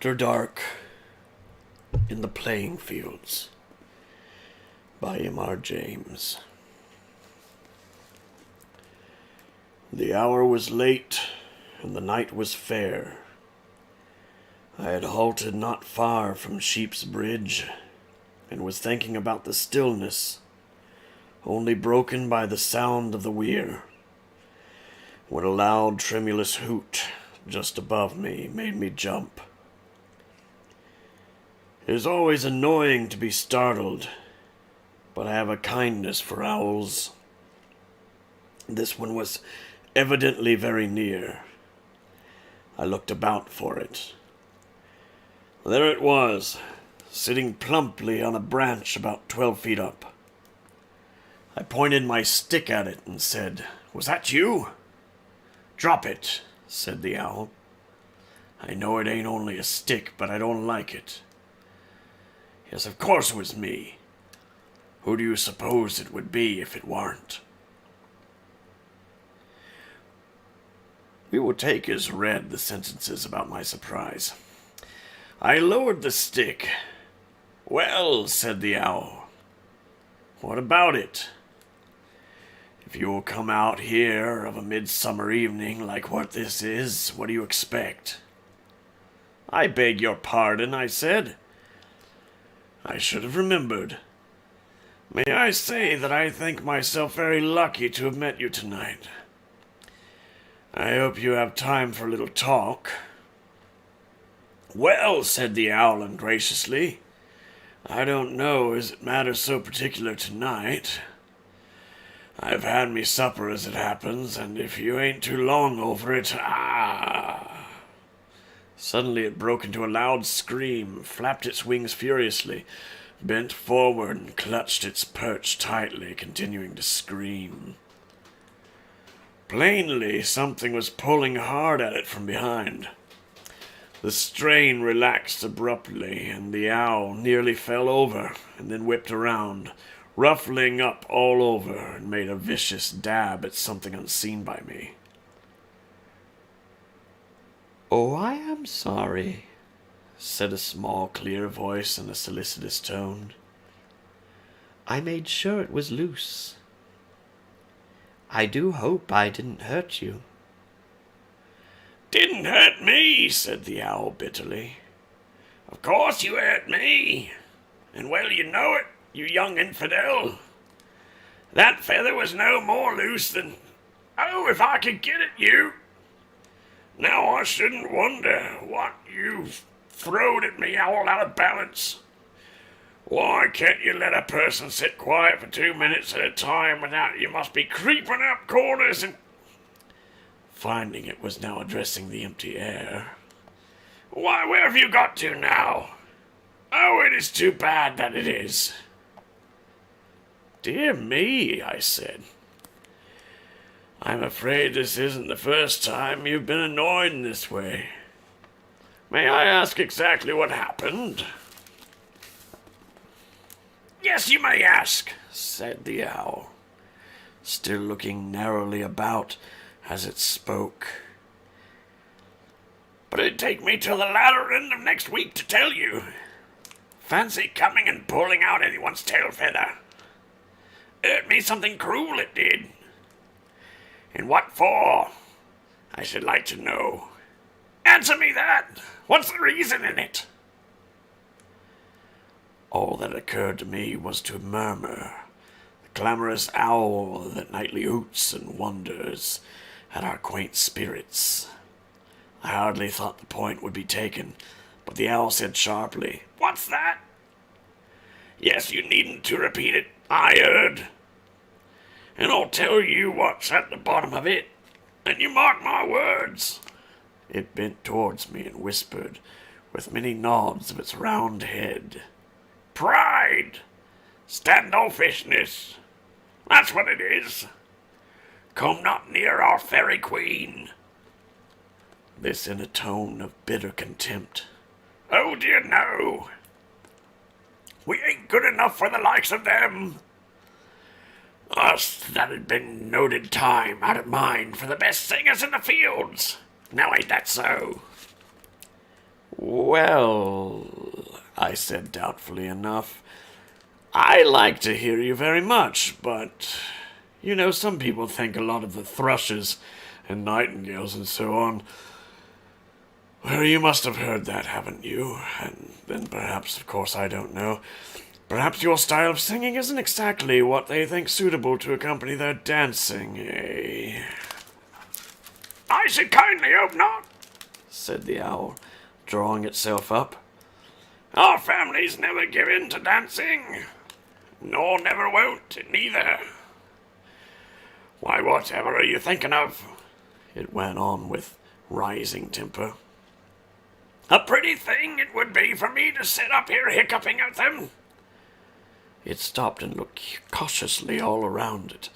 After Dark in the Playing Fields by M.R. James. The hour was late, and the night was fair. I had halted not far from Sheep's Bridge, and was thinking about the stillness, only broken by the sound of the weir, when a loud, tremulous hoot just above me made me jump. It is always annoying to be startled, but I have a kindness for owls. This one was evidently very near. I looked about for it. There it was, sitting plumply on a branch about 12 feet up. I pointed my stick at it and said, "Was that you?" "Drop it," said the owl. "I know it ain't only a stick, but I don't like it." "Yes, of course it was me. Who do you suppose it would be if it weren't?" We will take as read the sentences about my surprise. I lowered the stick. "Well," said the owl, "what about it? If you will come out here of a midsummer evening like what this is, what do you expect?" "I beg your pardon," I said. "I should have remembered. May I say that I think myself very lucky to have met you tonight. I hope you have time for a little talk." "Well," said the owl ungraciously, "I don't know as it matters so particular tonight. I've had me supper as it happens, and if you ain't too long over it, Suddenly it broke into a loud scream, flapped its wings furiously, bent forward and clutched its perch tightly, continuing to scream. Plainly, something was pulling hard at it from behind. The strain relaxed abruptly, and the owl nearly fell over, and then whipped around, ruffling up all over, and made a vicious dab at something unseen by me. "Oh, I am sorry," said a small, clear voice in a solicitous tone. "I made sure it was loose. I do hope I didn't hurt you." "Didn't hurt me," said the owl bitterly. "Of course you hurt me. And well you know it, you young infidel. That feather was no more loose than... Oh, if I could get at you! Now I shouldn't wonder what you've throwed at me all out of balance. Why can't you let a person sit quiet for 2 minutes at a time without you must be creeping up corners and..." Finding it was now addressing the empty air. "Why, where have you got to now? Oh, it is too bad that it is." "Dear me," I said. "I'm afraid this isn't the first time you've been annoyed in this way. May I ask exactly what happened?" "Yes, you may ask," said the owl, still looking narrowly about as it spoke. "But it'd take me till the latter end of next week to tell you. Fancy coming and pulling out anyone's tail feather. Hurt me something cruel, it did. And what for? I should like to know. Answer me that! What's the reason in it?" All that occurred to me was to murmur, the clamorous owl that nightly hoots and wonders at our quaint spirits. I hardly thought the point would be taken, but the owl said sharply, "What's that?" "Yes, you needn't to repeat it. I heard. And I'll tell you what's at the bottom of it, and you mark my words." It bent towards me and whispered, with many nods of its round head, "Pride! Standoffishness! That's what it is. Come not near our fairy queen." This in a tone of bitter contempt. "Oh dear, no. We ain't good enough for the likes of them. Us that had been noted time out of mind for the best singers in the fields. Now ain't that so?" Well, I said doubtfully enough, I like to hear you very much, but you know, some people think a lot of the thrushes and nightingales and so on. Well, you must have heard that, haven't you? And then perhaps, of course, I don't know. Perhaps your style of singing isn't exactly what they think suitable to accompany their dancing, eh? I should kindly hope not, said the owl, drawing itself up. Our family's never given to dancing, nor never won't, neither. Why, whatever are you thinking of? It went on with rising temper. A pretty thing it would be for me to sit up here hiccuping at them. It stopped and looked cautiously all around it,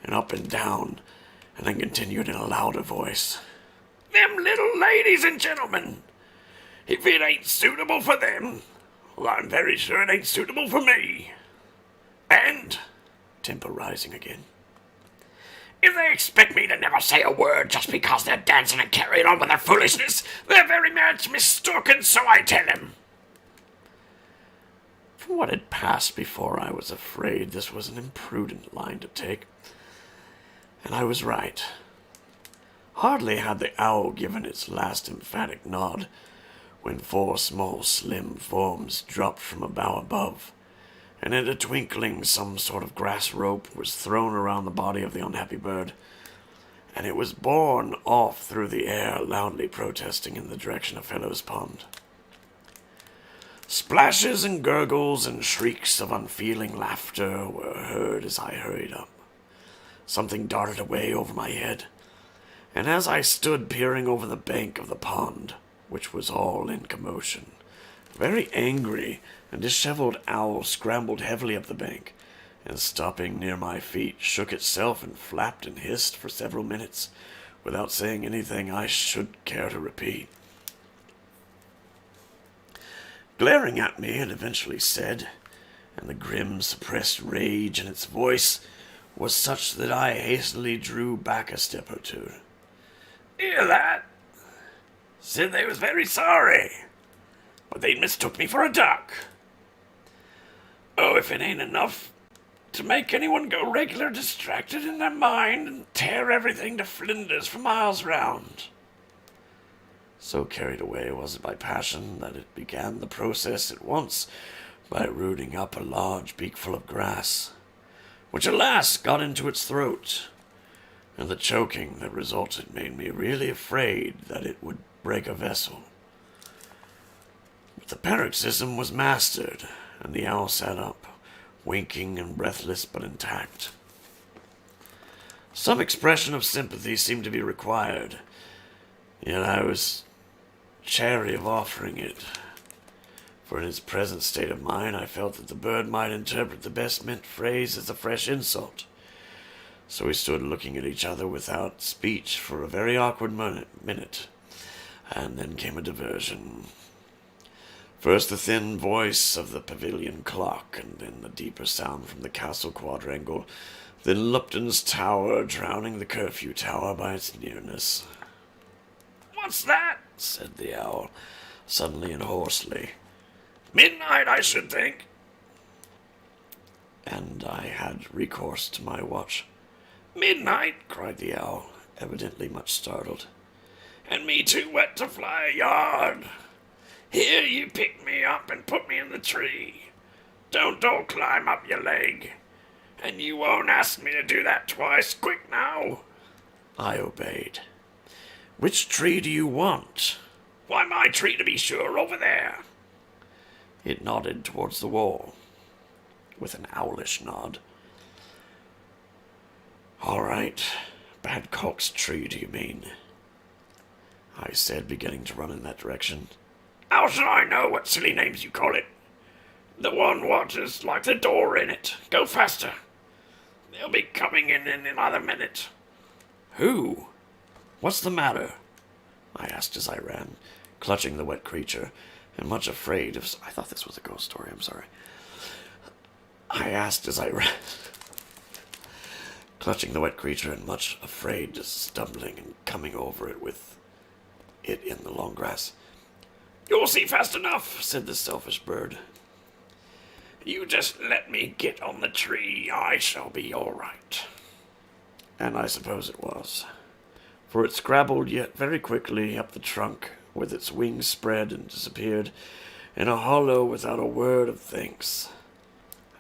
and up and down, and then continued in a louder voice. Them little ladies and gentlemen, if it ain't suitable for them, well, I'm very sure it ain't suitable for me. And, temper rising again, if they expect me to never say a word just because they're dancing and carrying on with their foolishness, they're very much mistook, and so I tell them. From what had passed before, I was afraid this was an imprudent line to take. And I was right. Hardly had the owl given its last emphatic nod when 4 small, slim forms dropped from a bough above, and in a twinkling some sort of grass rope was thrown around the body of the unhappy bird, and it was borne off through the air, loudly protesting in the direction of Fellow's Pond. Splashes and gurgles and shrieks of unfeeling laughter were heard as I hurried up. Something darted away over my head, and as I stood peering over the bank of the pond, which was all in commotion, a very angry and disheveled owl scrambled heavily up the bank, and stopping near my feet, shook itself and flapped and hissed for several minutes, without saying anything I should care to repeat. Glaring at me, it eventually said, and the grim, suppressed rage in its voice was such that I hastily drew back a step or two. Hear that? Said they was very sorry, but they'd mistook me for a duck. Oh, if it ain't enough to make anyone go regular distracted in their mind and tear everything to flinders for miles round. So carried away was it by passion that it began the process at once by rooting up a large beakful of grass, which alas got into its throat, and the choking that resulted made me really afraid that it would break a vessel. But the paroxysm was mastered, and the owl sat up, winking and breathless but intact. Some expression of sympathy seemed to be required, yet I was chary of offering it, for in its present state of mind I felt that the bird might interpret the best meant phrase as a fresh insult. So we stood looking at each other without speech for a very awkward minute, and then came a diversion. First the thin voice of the pavilion clock, and then the deeper sound from the castle quadrangle, then Lupton's tower, drowning the curfew tower by its nearness. "What's that?" said the owl, suddenly and hoarsely. "Midnight, I should think." And I had recourse to my watch. "Midnight?" cried the owl, evidently much startled. "And me too wet to fly a yard. Here you pick me up and put me in the tree. Don't all climb up your leg. And you won't ask me to do that twice. Quick now." I obeyed. "Which tree do you want?" "Why, my tree to be sure, over there." It nodded towards the wall, with an owlish nod. "All right. Badcock's tree, do you mean?" I said, beginning to run in that direction. "How shall I know what silly names you call it? The one what is like the door in it. Go faster. They'll be coming in another minute." "Who? What's the matter?" I asked as I ran, clutching the wet creature, and much afraid of... I thought this was a ghost story, I'm sorry. I asked as I ran, clutching the wet creature and much afraid, stumbling and coming over it with it in the long grass. You'll see fast enough, said the selfish bird. You just let me get on the tree, I shall be all right. And I suppose it was, for it scrabbled yet very quickly up the trunk, with its wings spread, and disappeared in a hollow without a word of thanks.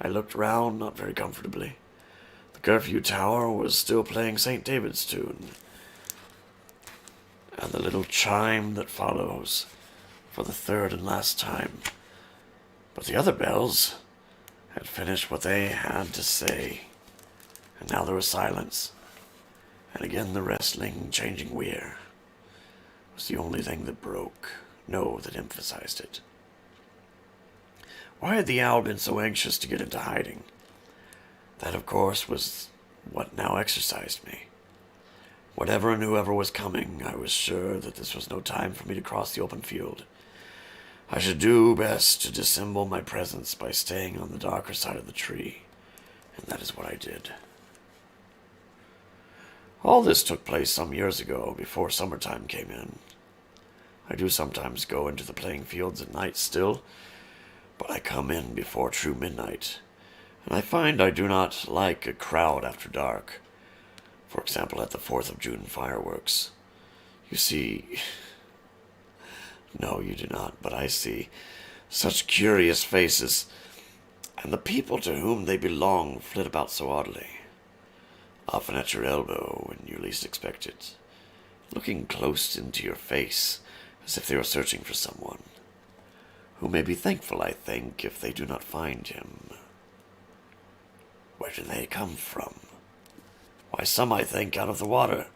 I looked round, not very comfortably. The curfew tower was still playing St. David's tune, and the little chime that follows for the third and last time. But the other bells had finished what they had to say, and now there was silence, and again the wrestling, changing weir was the only thing that broke, no, that emphasized it. Why had the owl been so anxious to get into hiding? That, of course, was what now exercised me. Whatever and whoever was coming, I was sure that this was no time for me to cross the open field. I should do best to dissemble my presence by staying on the darker side of the tree, and that is what I did. All this took place some years ago, before summertime came in. I do sometimes go into the playing fields at night still, but I come in before true midnight, and I find I do not like a crowd after dark. For example, at the 4th of June fireworks. You see... No, you do not, but I see such curious faces, and the people to whom they belong flit about so oddly, often at your elbow when you least expect it, looking close into your face as if they were searching for someone, who may be thankful, I think, if they do not find him. Where do they come from? Why, some, I think, out of the water,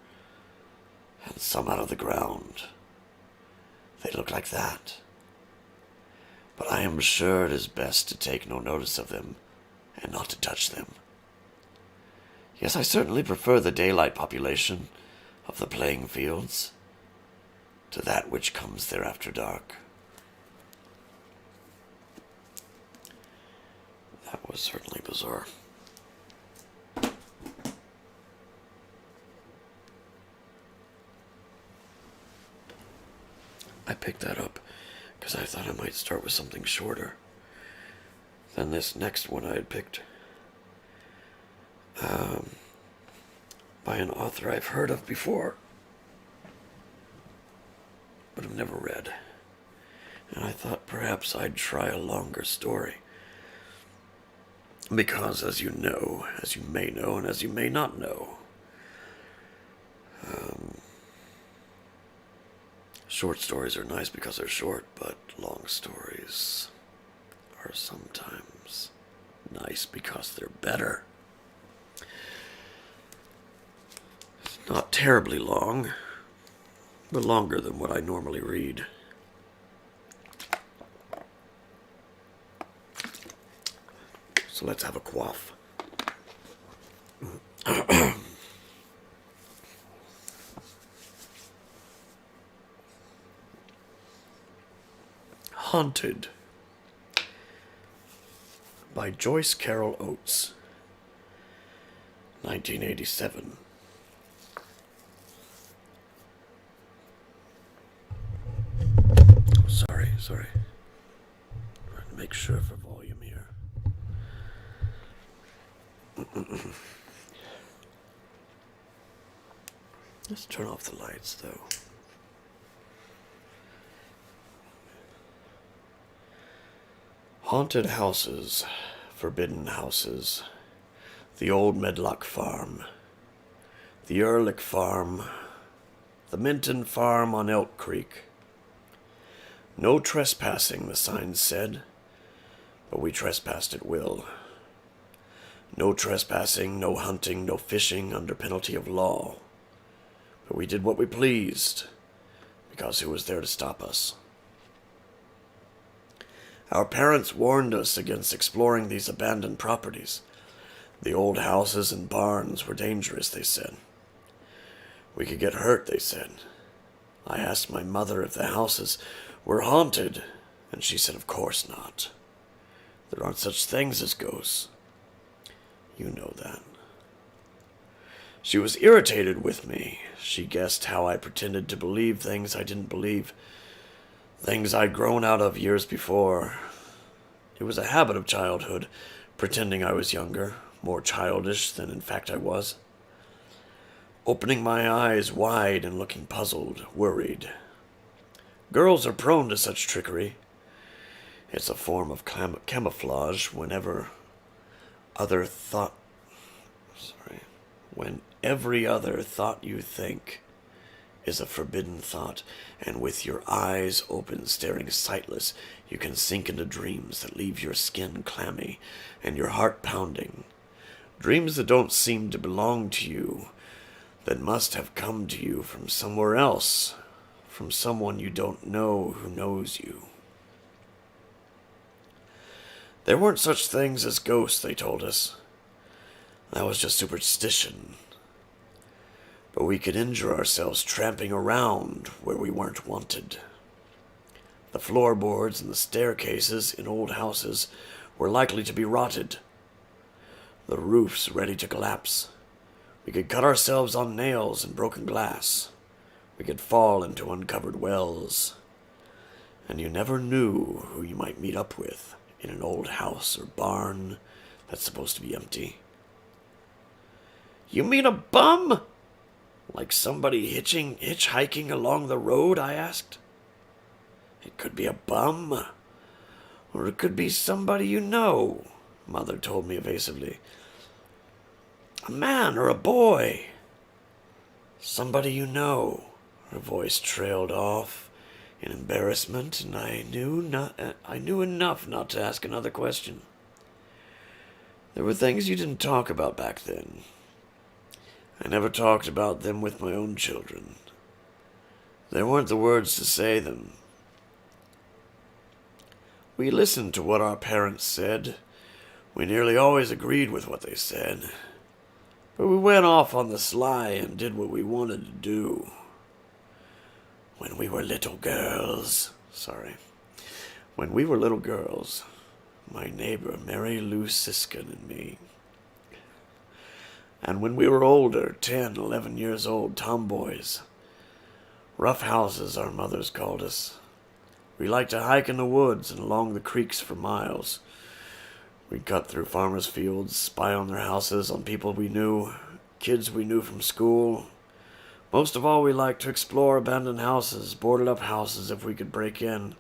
and some out of the ground. They look like that. But I am sure it is best to take no notice of them, and not to touch them. Yes, I certainly prefer the daylight population of the playing fields to that which comes there after dark. That was certainly bizarre. I picked that up because I thought I might start with something shorter than this next one I had picked. By an author I've heard of before, but have never read. And I thought perhaps I'd try a longer story. Because, as you know, as you may know, and as you may not know, short stories are nice because they're short, but long stories are sometimes nice because they're better. It's not terribly long, but longer than what I normally read. So let's have a quaff. Haunted by Joyce Carol Oates, 1987. Sorry. Trying to make sure for volume here. Let's turn off the lights, though. Haunted houses, forbidden houses, the old Medlock farm, the Ehrlich farm, the Minton farm on Elk Creek. No trespassing, the signs said, but we trespassed at will. No trespassing, no hunting, no fishing under penalty of law. But we did what we pleased, because who was there to stop us? Our parents warned us against exploring these abandoned properties. The old houses and barns were dangerous, they said. We could get hurt, they said. I asked my mother if the houses were haunted, and she said, of course not. There aren't such things as ghosts. You know that. She was irritated with me. She guessed how I pretended to believe things I didn't believe. Things I'd grown out of years before. It was a habit of childhood, pretending I was younger, more childish than in fact I was. Opening my eyes wide and looking puzzled, worried. Girls are prone to such trickery. It's a form of camouflage when every other thought you think is a forbidden thought, and with your eyes open, staring sightless, you can sink into dreams that leave your skin clammy and your heart pounding. Dreams that don't seem to belong to you, that must have come to you from somewhere else, from someone you don't know who knows you. There weren't such things as ghosts, they told us. That was just superstition. But we could injure ourselves tramping around where we weren't wanted. The floorboards and the staircases in old houses were likely to be rotted, the roofs ready to collapse. We could cut ourselves on nails and broken glass. We could fall into uncovered wells. And you never knew who you might meet up with in an old house or barn that's supposed to be empty. You mean a bum? Like somebody hitchhiking along the road, I asked. It could be a bum, or it could be somebody you know, Mother told me evasively. A man or a boy. Somebody you know. Her voice trailed off in embarrassment, and I knew enough not to ask another question. There were things you didn't talk about back then. I never talked about them with my own children. There weren't the words to say them. We listened to what our parents said. We nearly always agreed with what they said. But we went off on the sly and did what we wanted to do. When we were little girls, my neighbor Mary Lou Siskin and me. And when we were older, 10, 11 years old, tomboys. Rough houses, our mothers called us. We liked to hike in the woods and along the creeks for miles. We'd cut through farmers' fields, spy on their houses, on people we knew, kids we knew from school. Most of all, we liked to explore abandoned houses, boarded-up houses if we could break in.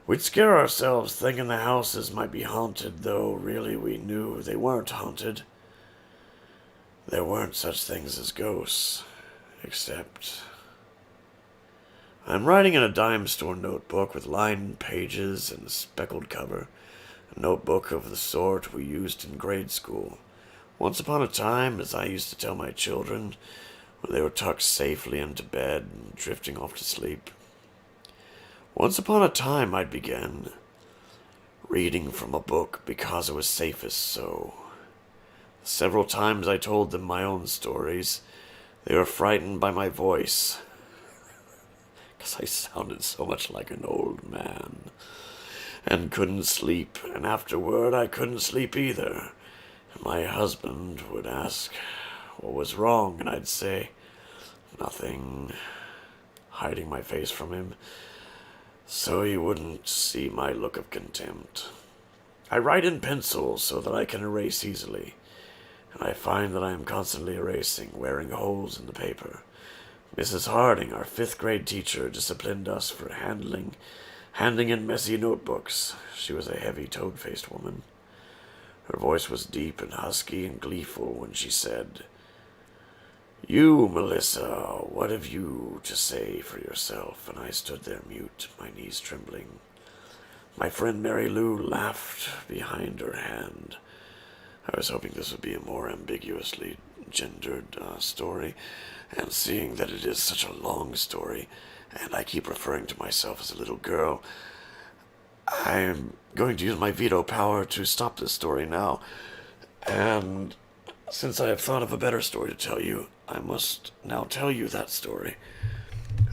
We'd scare ourselves thinking the houses might be haunted, though really we knew they weren't haunted. There weren't such things as ghosts, except... I'm writing in a dime store notebook with lined pages and a speckled cover, a notebook of the sort we used in grade school. Once upon a time, as I used to tell my children, when they were tucked safely into bed and drifting off to sleep. Once upon a time, I'd begin reading from a book because it was safest so. Several times I told them my own stories. They were frightened by my voice, because I sounded so much like an old man, and couldn't sleep, and afterward I couldn't sleep either. And my husband would ask what was wrong, and I'd say, nothing, hiding my face from him, so he wouldn't see my look of contempt. I write in pencil so that I can erase easily, and I find that I am constantly erasing, wearing holes in the paper. Mrs. Harding, our 5th grade teacher, disciplined us for handing in messy notebooks. She was a heavy, toad-faced woman. Her voice was deep and husky and gleeful when she said, "You, Melissa, what have you to say for yourself?" And I stood there mute, my knees trembling. My friend Mary Lou laughed behind her hand. I was hoping this would be a more ambiguously gendered story, and seeing that it is such a long story, and I keep referring to myself as a little girl, I'm going to use my veto power to stop this story now. And since I have thought of a better story to tell you, I must now tell you that story.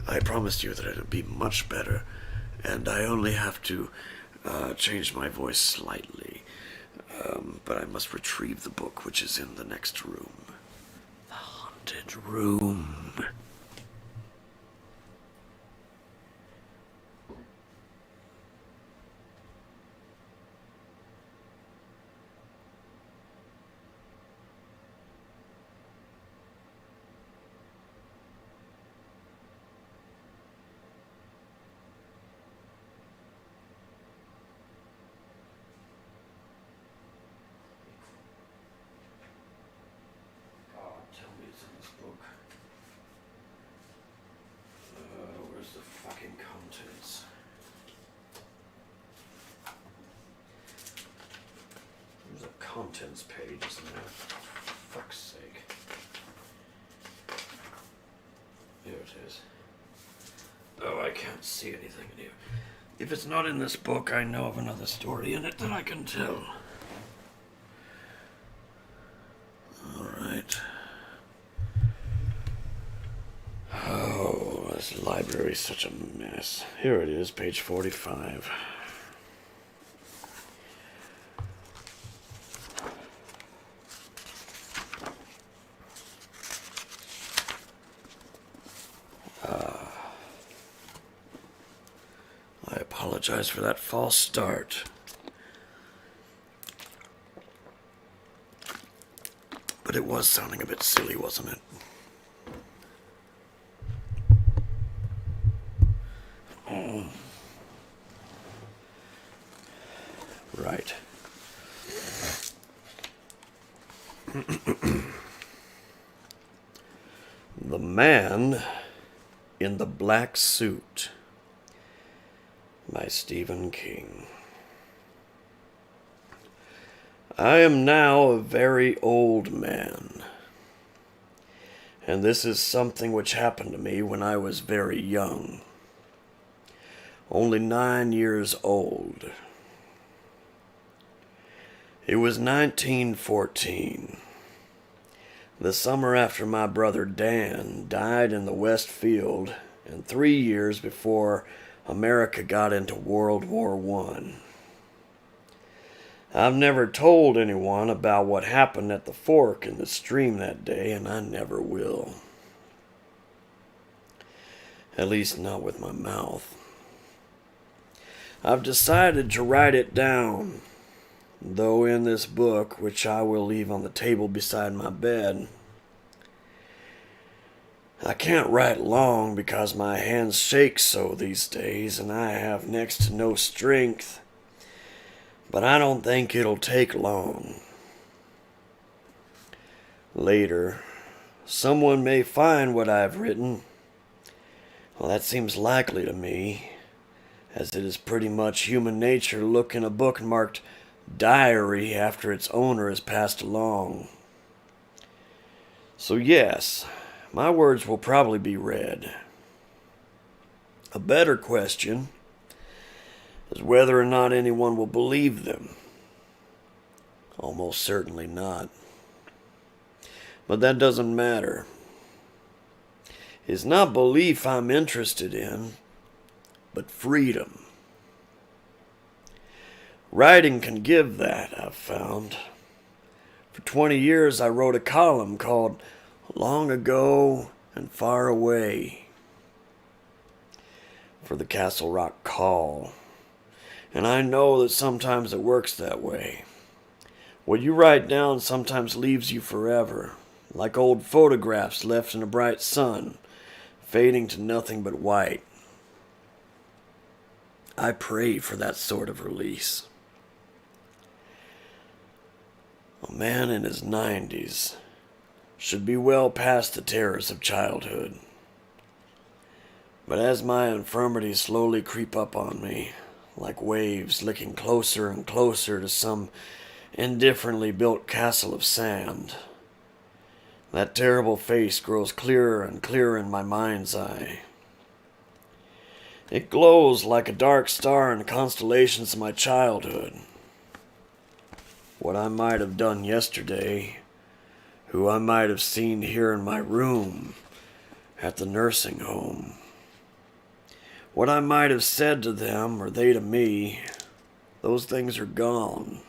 I promised you that it would be much better, and I only have to change my voice slightly. But I must retrieve the book, which is in the next room. The haunted room. contents page, isn't it? For fuck's sake. Here it is. Oh, I can't see anything in here. If it's not in this book, I know of another story in it that I can tell. Alright. Oh, this library's such a mess. Here it is, page 45. I apologize for that false start. But it was sounding a bit silly, wasn't it? Oh. Right. The Man in the Black Suit by Stephen King. I am now a very old man, and this is something which happened to me when I was very young, only 9 years old. It was 1914, the summer after my brother Dan died in the West Field, and 3 years before America got into World War I. I've never told anyone about what happened at the fork in the stream that day, and I never will. At least not with my mouth. I've decided to write it down, though in this book, which I will leave on the table beside my bed. I can't write long because my hands shake so these days, and I have next to no strength. But I don't think it'll take long. Later, someone may find what I've written. Well, that seems likely to me, as it is pretty much human nature to look in a book marked diary after its owner has passed along. So yes, my words will probably be read. A better question is whether or not anyone will believe them. Almost certainly not. But that doesn't matter. It's not belief I'm interested in, but freedom. Writing can give that, I've found. For 20 years I wrote a column called Long Ago and Far Away for the Castle Rock Call. And I know that sometimes it works that way. What you write down sometimes leaves you forever, like old photographs left in a bright sun, fading to nothing but white. I pray for that sort of release. A man in his 90s should be well past the terrors of childhood. But as my infirmities slowly creep up on me, like waves licking closer and closer to some indifferently built castle of sand, that terrible face grows clearer and clearer in my mind's eye. It glows like a dark star in the constellations of my childhood. What I might have done yesterday, who I might have seen here in my room at the nursing home, what I might have said to them or they to me, those things are gone.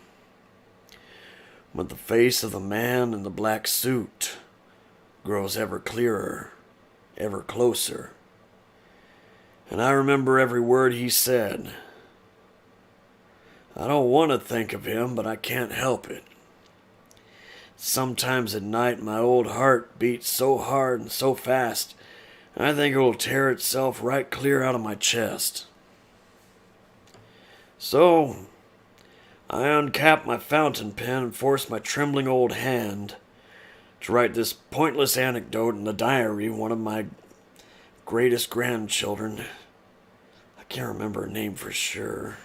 But the face of the man in the black suit grows ever clearer, ever closer. And I remember every word he said. I don't want to think of him, but I can't help it. Sometimes at night my old heart beats so hard and so fast, I think it will tear itself right clear out of my chest. So, I uncap my fountain pen and force my trembling old hand to write this pointless anecdote in the diary of one of my greatest grandchildren. I can't remember her name for sure,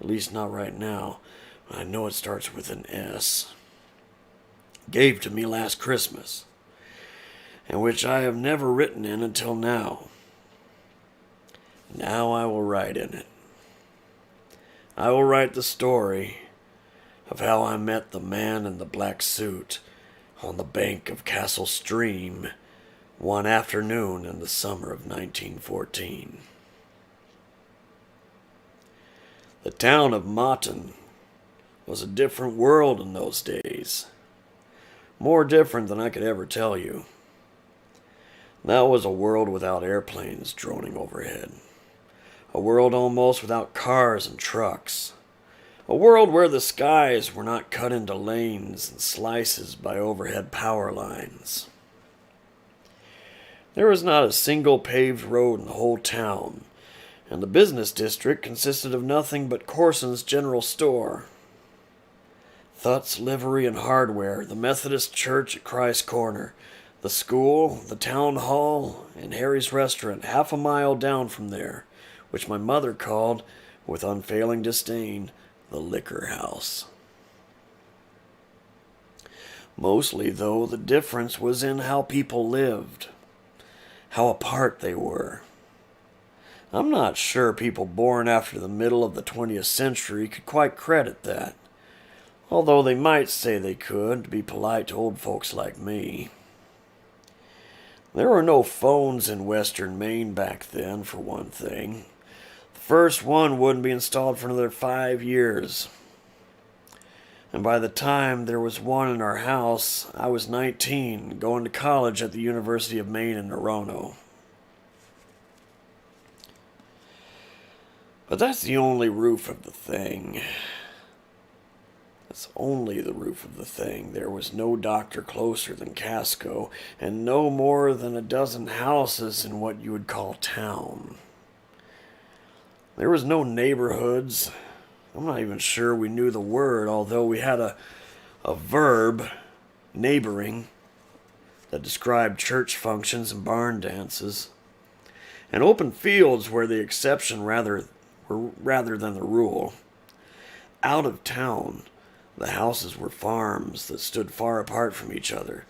at least not right now, I know it starts with an S, gave to me last Christmas, and which I have never written in until now. Now I will write in it. I will write the story of how I met the man in the black suit on the bank of Castle Stream one afternoon in the summer of 1914. The town of Mawton was a different world in those days. More different than I could ever tell you. That was a world without airplanes droning overhead. A world almost without cars and trucks. A world where the skies were not cut into lanes and slices by overhead power lines. There was not a single paved road in the whole town, and the business district consisted of nothing but Corson's General Store, Thut's Livery and Hardware, the Methodist Church at Christ Corner, the school, the town hall, and Harry's restaurant half a mile down from there, which my mother called, with unfailing disdain, the liquor house. Mostly, though, the difference was in how people lived, how apart they were. I'm not sure people born after the middle of the 20th century could quite credit that, although they might say they could, to be polite to old folks like me. There were no phones in western Maine back then, for one thing. The first one wouldn't be installed for another 5 years. And by the time there was one in our house, I was 19, going to college at the University of Maine in Orono. But that's the only roof of the thing. That's only the roof of the thing. There was no doctor closer than Casco, and no more than a dozen houses in what you would call town. There was no neighborhoods. I'm not even sure we knew the word, although we had a verb, neighboring, that described church functions and barn dances, and open fields were the exception rather than the rule. Out of town, the houses were farms that stood far apart from each other,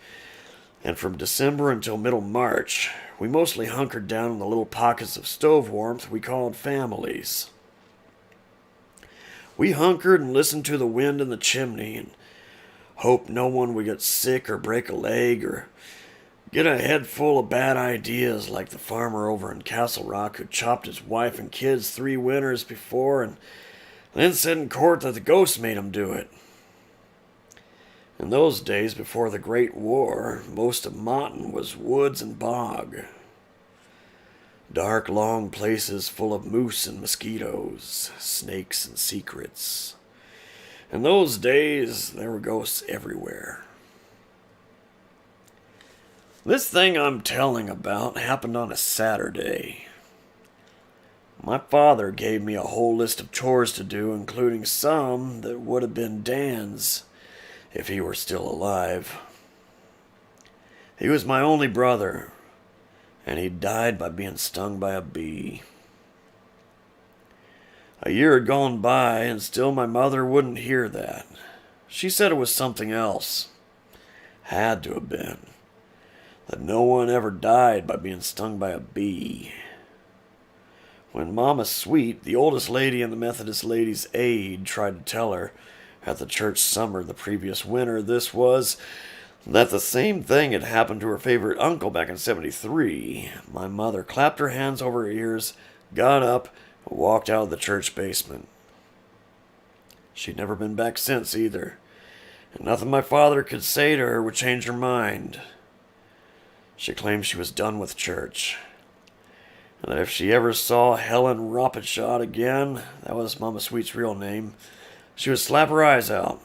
and from December until middle March, we mostly hunkered down in the little pockets of stove warmth we called families. We hunkered and listened to the wind in the chimney and hoped no one would get sick or break a leg or get a head full of bad ideas like the farmer over in Castle Rock who chopped his wife and kids 3 winters before and then said in court that the ghost made him do it. In those days before the Great War, most of Mawton was woods and bog. Dark, long places full of moose and mosquitoes, snakes and secrets. In those days, there were ghosts everywhere. This thing I'm telling about happened on a Saturday. My father gave me a whole list of chores to do, including some that would have been Dan's if he were still alive. He was my only brother, and he died by being stung by a bee. A year had gone by, and still my mother wouldn't hear that. She said it was something else. Had to have been. That no one ever died by being stung by a bee. When Mama Sweet, the oldest lady in the Methodist Ladies' Aid, tried to tell her at the church summer the previous winter this was, that the same thing had happened to her favorite uncle back in '73, my mother clapped her hands over her ears, got up, and walked out of the church basement. She'd never been back since either, and nothing my father could say to her would change her mind. She claimed she was done with church, and that if she ever saw Helen Ropitshaw again, that was Mama Sweet's real name, she would slap her eyes out.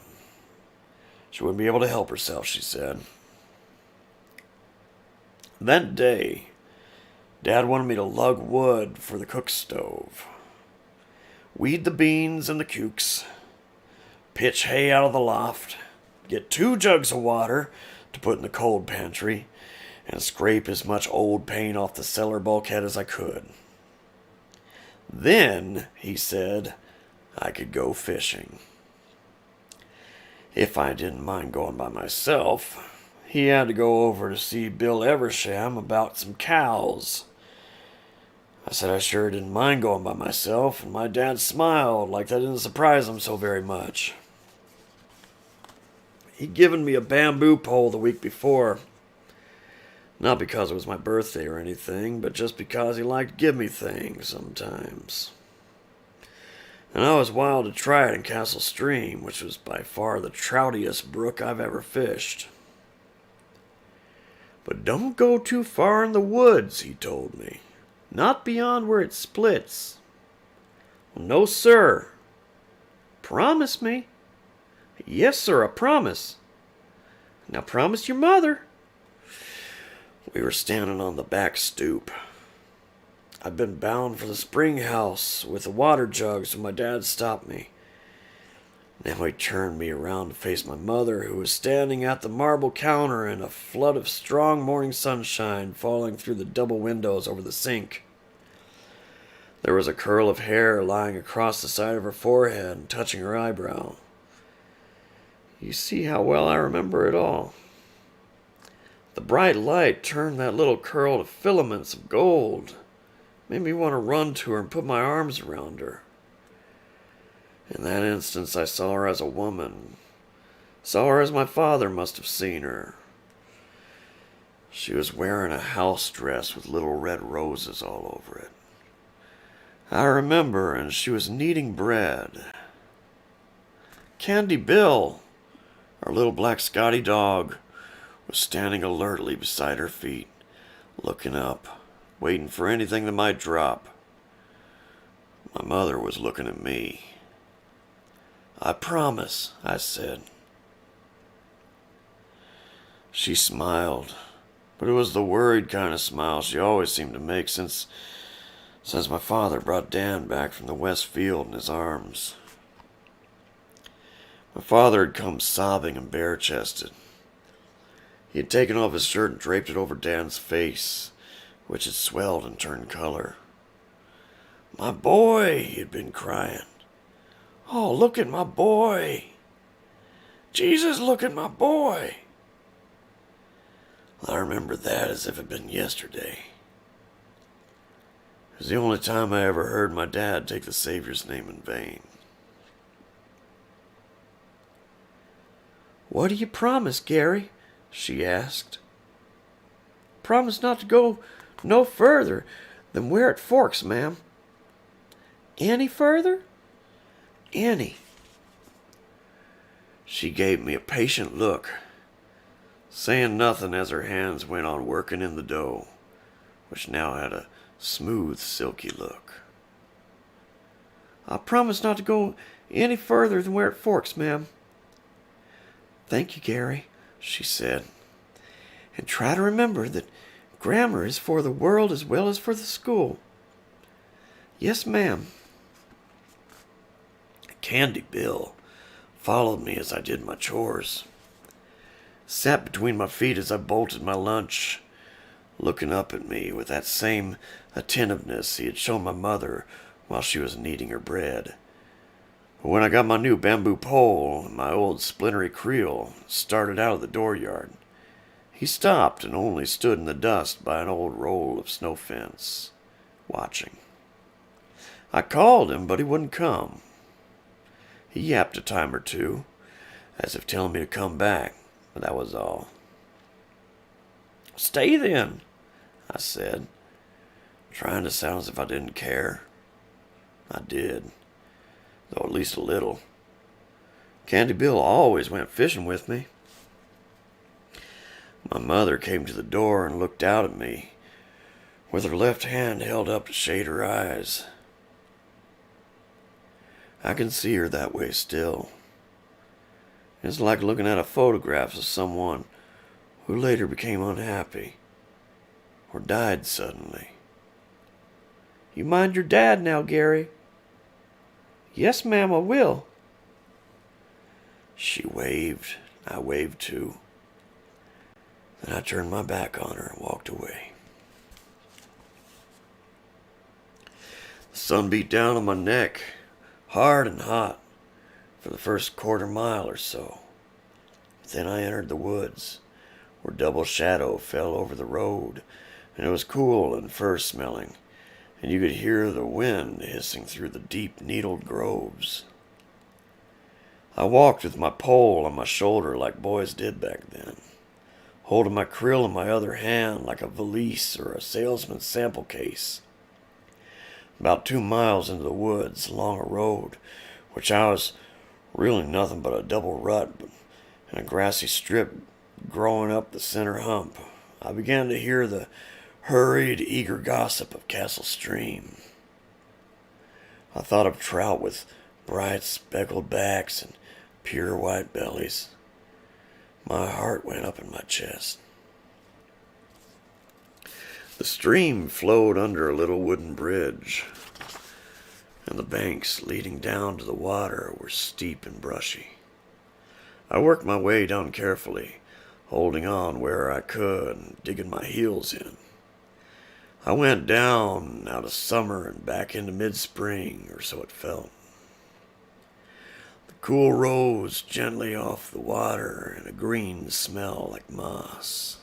She wouldn't be able to help herself, she said. That day, Dad wanted me to lug wood for the cook stove, weed the beans and the cukes, pitch hay out of the loft, get 2 jugs of water to put in the cold pantry, and scrape as much old paint off the cellar bulkhead as I could. Then, he said, I could go fishing. If I didn't mind going by myself, he had to go over to see Bill Eversham about some cows. I said I sure didn't mind going by myself, and my dad smiled like that didn't surprise him so very much. He'd given me a bamboo pole the week before. Not because it was my birthday or anything, but just because he liked to give me things sometimes. And I was wild to try it in Castle Stream, which was by far the troutiest brook I've ever fished. But don't go too far in the woods, he told me. Not beyond where it splits. Well, no, sir. Promise me. Yes, sir, I promise. Now promise your mother. We were standing on the back stoop. I'd been bound for the spring house with the water jugs when my dad stopped me. Then he turned me around to face my mother, who was standing at the marble counter in a flood of strong morning sunshine falling through the double windows over the sink. There was a curl of hair lying across the side of her forehead and touching her eyebrow. You see how well I remember it all. The bright light turned that little curl to filaments of gold. Made me want to run to her and put my arms around her. In that instance, I saw her as a woman. Saw her as my father must have seen her. She was wearing a house dress with little red roses all over it. I remember, and she was kneading bread. Candy Bill, our little black Scotty dog, was standing alertly beside her feet, looking up, waiting for anything that might drop. My mother was looking at me. I promise, I said. She smiled, but it was the worried kind of smile she always seemed to make since my father brought Dan back from the West Field in his arms. My father had come sobbing and bare-chested. He had taken off his shirt and draped it over Dan's face, which had swelled and turned color. My boy, he had been crying. Oh, look at my boy. Jesus, look at my boy. I remember that as if it had been yesterday. It was the only time I ever heard my dad take the Savior's name in vain. What do you promise, Gary? She asked. Promise not to go no further than where it forks, ma'am. Any further? Any. She gave me a patient look, saying nothing as her hands went on working in the dough, which now had a smooth, silky look. I promise not to go any further than where it forks, ma'am. Thank you, Gary, she said. And try to remember that grammar is for the world as well as for the school. Yes, ma'am. Candy Bill followed me as I did my chores. Sat between my feet as I bolted my lunch, looking up at me with that same attentiveness he had shown my mother while she was kneading her bread. But when I got my new bamboo pole and my old splintery creel and started out of the dooryard, he stopped and only stood in the dust by an old roll of snow fence, watching. I called him, but he wouldn't come. He yapped a time or two, as if telling me to come back, but that was all. Stay then, I said, trying to sound as if I didn't care. I did, though at least a little. Candy Bill always went fishing with me. My mother came to the door and looked out at me, with her left hand held up to shade her eyes. I can see her that way still. It's like looking at a photograph of someone who later became unhappy or died suddenly. You mind your dad now, Gary? Yes, ma'am, I will. She waved. I waved too. Then I turned my back on her and walked away. The sun beat down on my neck, hard and hot, for the first quarter mile or so. Then I entered the woods, where double shadow fell over the road, and it was cool and fur-smelling, and you could hear the wind hissing through the deep needled groves. I walked with my pole on my shoulder like boys did back then, holding my creel in my other hand like a valise or a salesman's sample case. About 2 miles into the woods, along a road, which I was really nothing but a double rut and a grassy strip growing up the center hump, I began to hear the hurried, eager gossip of Castle Stream. I thought of trout with bright, speckled backs and pure white bellies. My heart went up in my chest. The stream flowed under a little wooden bridge, and the banks leading down to the water were steep and brushy. I worked my way down carefully, holding on where I could and digging my heels in. I went down out of summer and back into mid-spring, or so it felt. The cool rose gently off the water and a green smell like moss.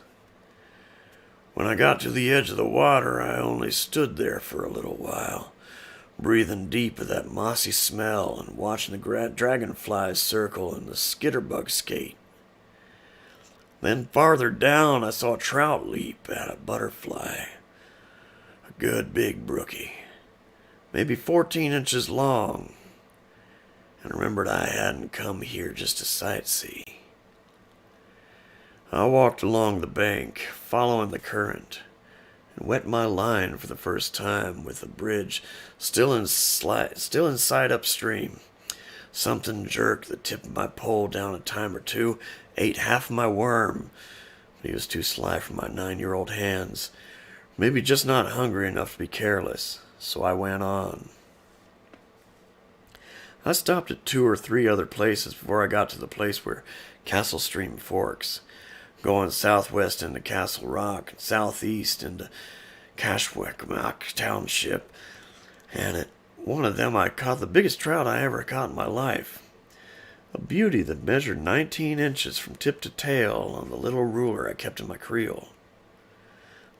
When I got to the edge of the water, I only stood there for a little while, breathing deep of that mossy smell and watching the dragonflies circle and the skitterbug skate. Then farther down, I saw a trout leap at a butterfly. A good big brookie, maybe 14 inches long, and remembered I hadn't come here just to sightsee. I walked along the bank, following the current, and wet my line for the first time with the bridge still in sight upstream. Something jerked the tip of my pole down a time or two, ate half my worm, but he was too sly for my 9-year-old hands. Maybe just not hungry enough to be careless, so I went on. I stopped at 2 or 3 other places before I got to the place where Castle Stream forks, going southwest into Castle Rock and southeast into Cashwackmack Township, and at one of them I caught the biggest trout I ever caught in my life. A beauty that measured 19 inches from tip to tail on the little ruler I kept in my creel.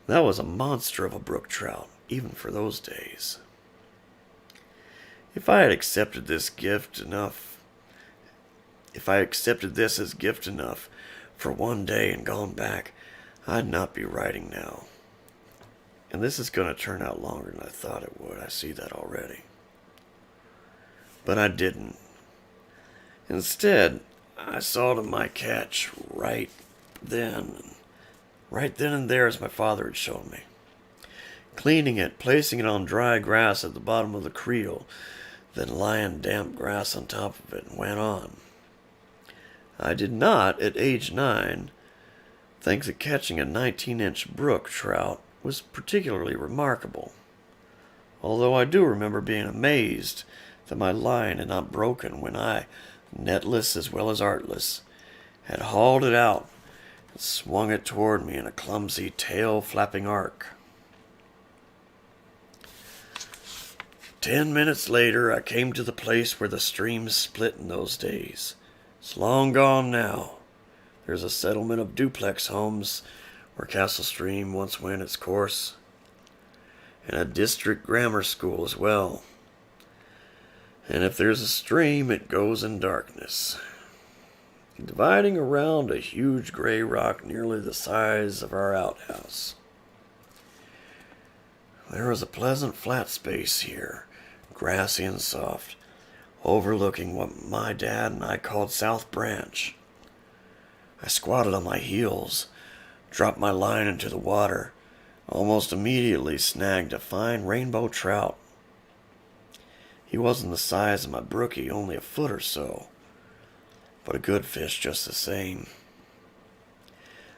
That was a monster of a brook trout, even for those days. If I accepted this as gift enough for one day and gone back, I'd not be writing now. And this is going to turn out longer than I thought it would. I see that already. But I didn't. Instead, I saw to my catch right then and there as my father had shown me. Cleaning it, placing it on dry grass at the bottom of the creel, then lying damp grass on top of it, and went on. I did not, at age 9, think that catching a 19-inch brook trout was particularly remarkable, although I do remember being amazed that my line had not broken when I, netless as well as artless, had hauled it out and swung it toward me in a clumsy tail-flapping arc. 10 minutes later, I came to the place where the stream split in those days. It's long gone now. There's a settlement of duplex homes where Castle Stream once went its course, and a district grammar school as well. And if there's a stream, it goes in darkness, dividing around a huge gray rock nearly the size of our outhouse. There was a pleasant flat space here, grassy and soft, overlooking what my dad and I called South Branch. I squatted on my heels, dropped my line into the water, almost immediately snagged a fine rainbow trout. He wasn't the size of my brookie, only a foot or so, but a good fish just the same.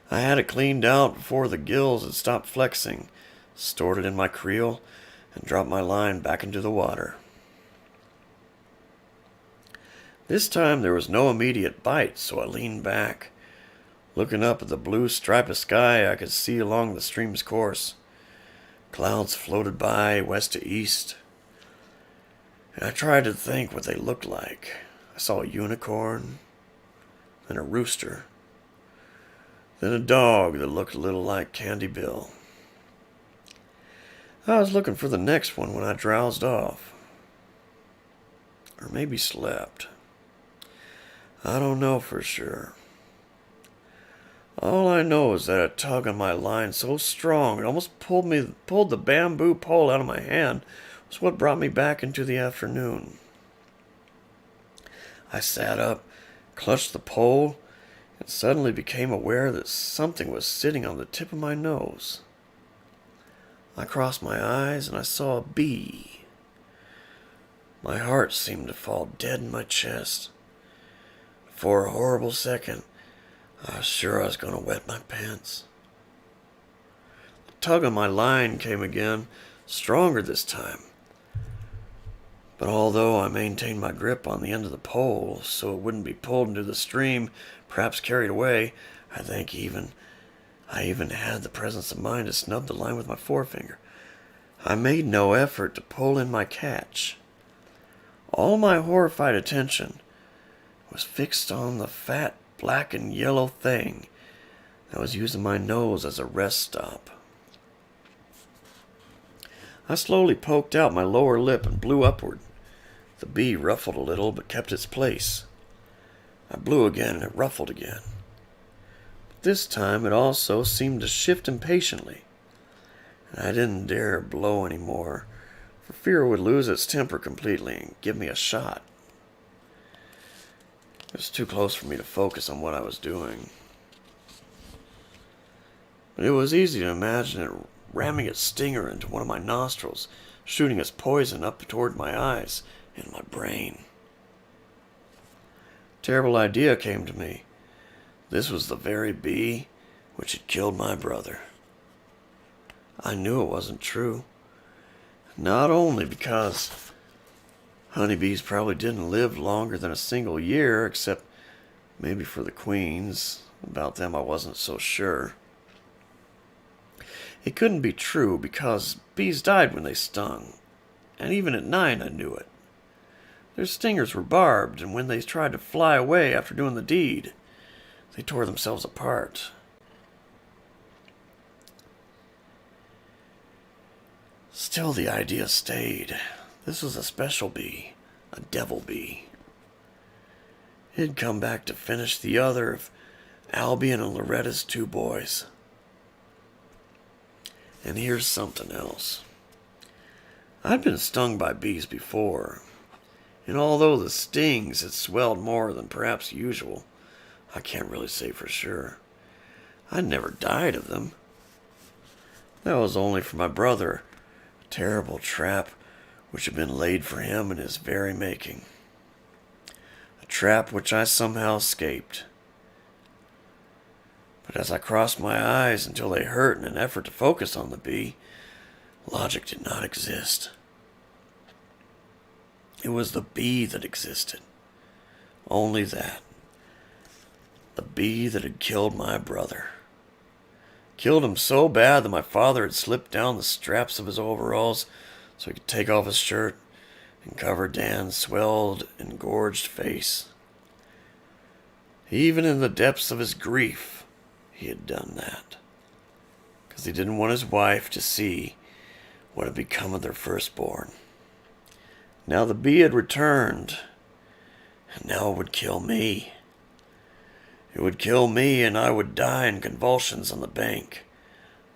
I had it cleaned out before the gills had stopped flexing, stored it in my creel, and dropped my line back into the water. This time there was no immediate bite, so I leaned back, looking up at the blue stripe of sky I could see along the stream's course. Clouds floated by west to east, and I tried to think what they looked like. I saw a unicorn, then a rooster, then a dog that looked a little like Candy Bill. I was looking for the next one when I drowsed off. Or maybe slept. I don't know for sure. All I know is that a tug on my line so strong it almost pulled the bamboo pole out of my hand was what brought me back into the afternoon. I sat up, clutched the pole, and suddenly became aware that something was sitting on the tip of my nose. I crossed my eyes and I saw a bee. My heart seemed to fall dead in my chest. For a horrible second, I was sure I was going to wet my pants. The tug on my line came again, stronger this time. But although I maintained my grip on the end of the pole so it wouldn't be pulled into the stream, perhaps carried away, I think I even had the presence of mind to snub the line with my forefinger. I made no effort to pull in my catch. All my horrified attention was fixed on the fat black and yellow thing that was using my nose as a rest stop. I slowly poked out my lower lip and blew upward. The bee ruffled a little but kept its place. I blew again and it ruffled again. But this time it also seemed to shift impatiently, and I didn't dare blow any more for fear it would lose its temper completely and give me a shot. It was too close for me to focus on what I was doing. But it was easy to imagine it ramming its stinger into one of my nostrils, shooting its poison up toward my eyes and my brain. A terrible idea came to me. This was the very bee which had killed my brother. I knew it wasn't true. Not only because honeybees probably didn't live longer than a single year, except maybe for the queens. About them I wasn't so sure. It couldn't be true because bees died when they stung, and even at 9 I knew it. Their stingers were barbed, and when they tried to fly away after doing the deed, they tore themselves apart. Still, the idea stayed. This was a special bee, a devil bee. It had come back to finish the other of Albion and Loretta's 2 boys. And here's something else. I'd been stung by bees before, and although the stings had swelled more than perhaps usual, I can't really say for sure. I'd never died of them. That was only for my brother, a terrible trap which had been laid for him in his very making. A trap which I somehow escaped. But as I crossed my eyes until they hurt in an effort to focus on the bee, logic did not exist. It was the bee that existed. Only that. The bee that had killed my brother. Killed him so bad that my father had slipped down the straps of his overalls so he could take off his shirt and cover Dan's swelled and gorged face. Even in the depths of his grief, he had done that. Because he didn't want his wife to see what had become of their firstborn. Now the bee had returned, and now it would kill me. It would kill me, and I would die in convulsions on the bank,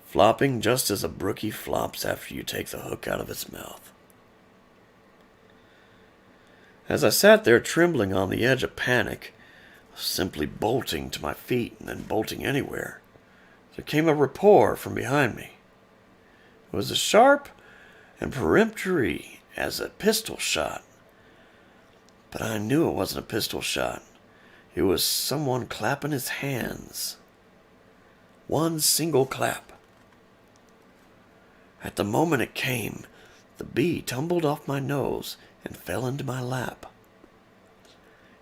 flopping just as a brookie flops after you take the hook out of its mouth. As I sat there trembling on the edge of panic, simply bolting to my feet and then bolting anywhere, there came a rapport from behind me. It was as sharp and peremptory as a pistol shot. But I knew it wasn't a pistol shot. It was someone clapping his hands. One single clap. At the moment it came, the bee tumbled off my nose and fell into my lap.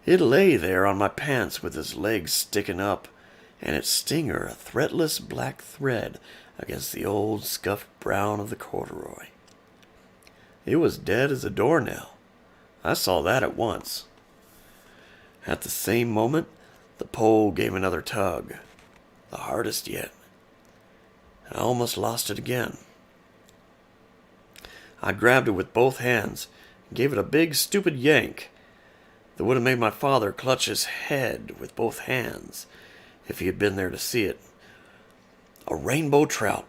It lay there on my pants with its legs sticking up, and its stinger a threadless black thread against the old scuffed brown of the corduroy. It was dead as a doornail. I saw that at once. At the same moment, the pole gave another tug. the hardest yet. I almost lost it again. I grabbed it with both hands and gave it a big, stupid yank that would have made my father clutch his head with both hands if he had been there to see it. A rainbow trout,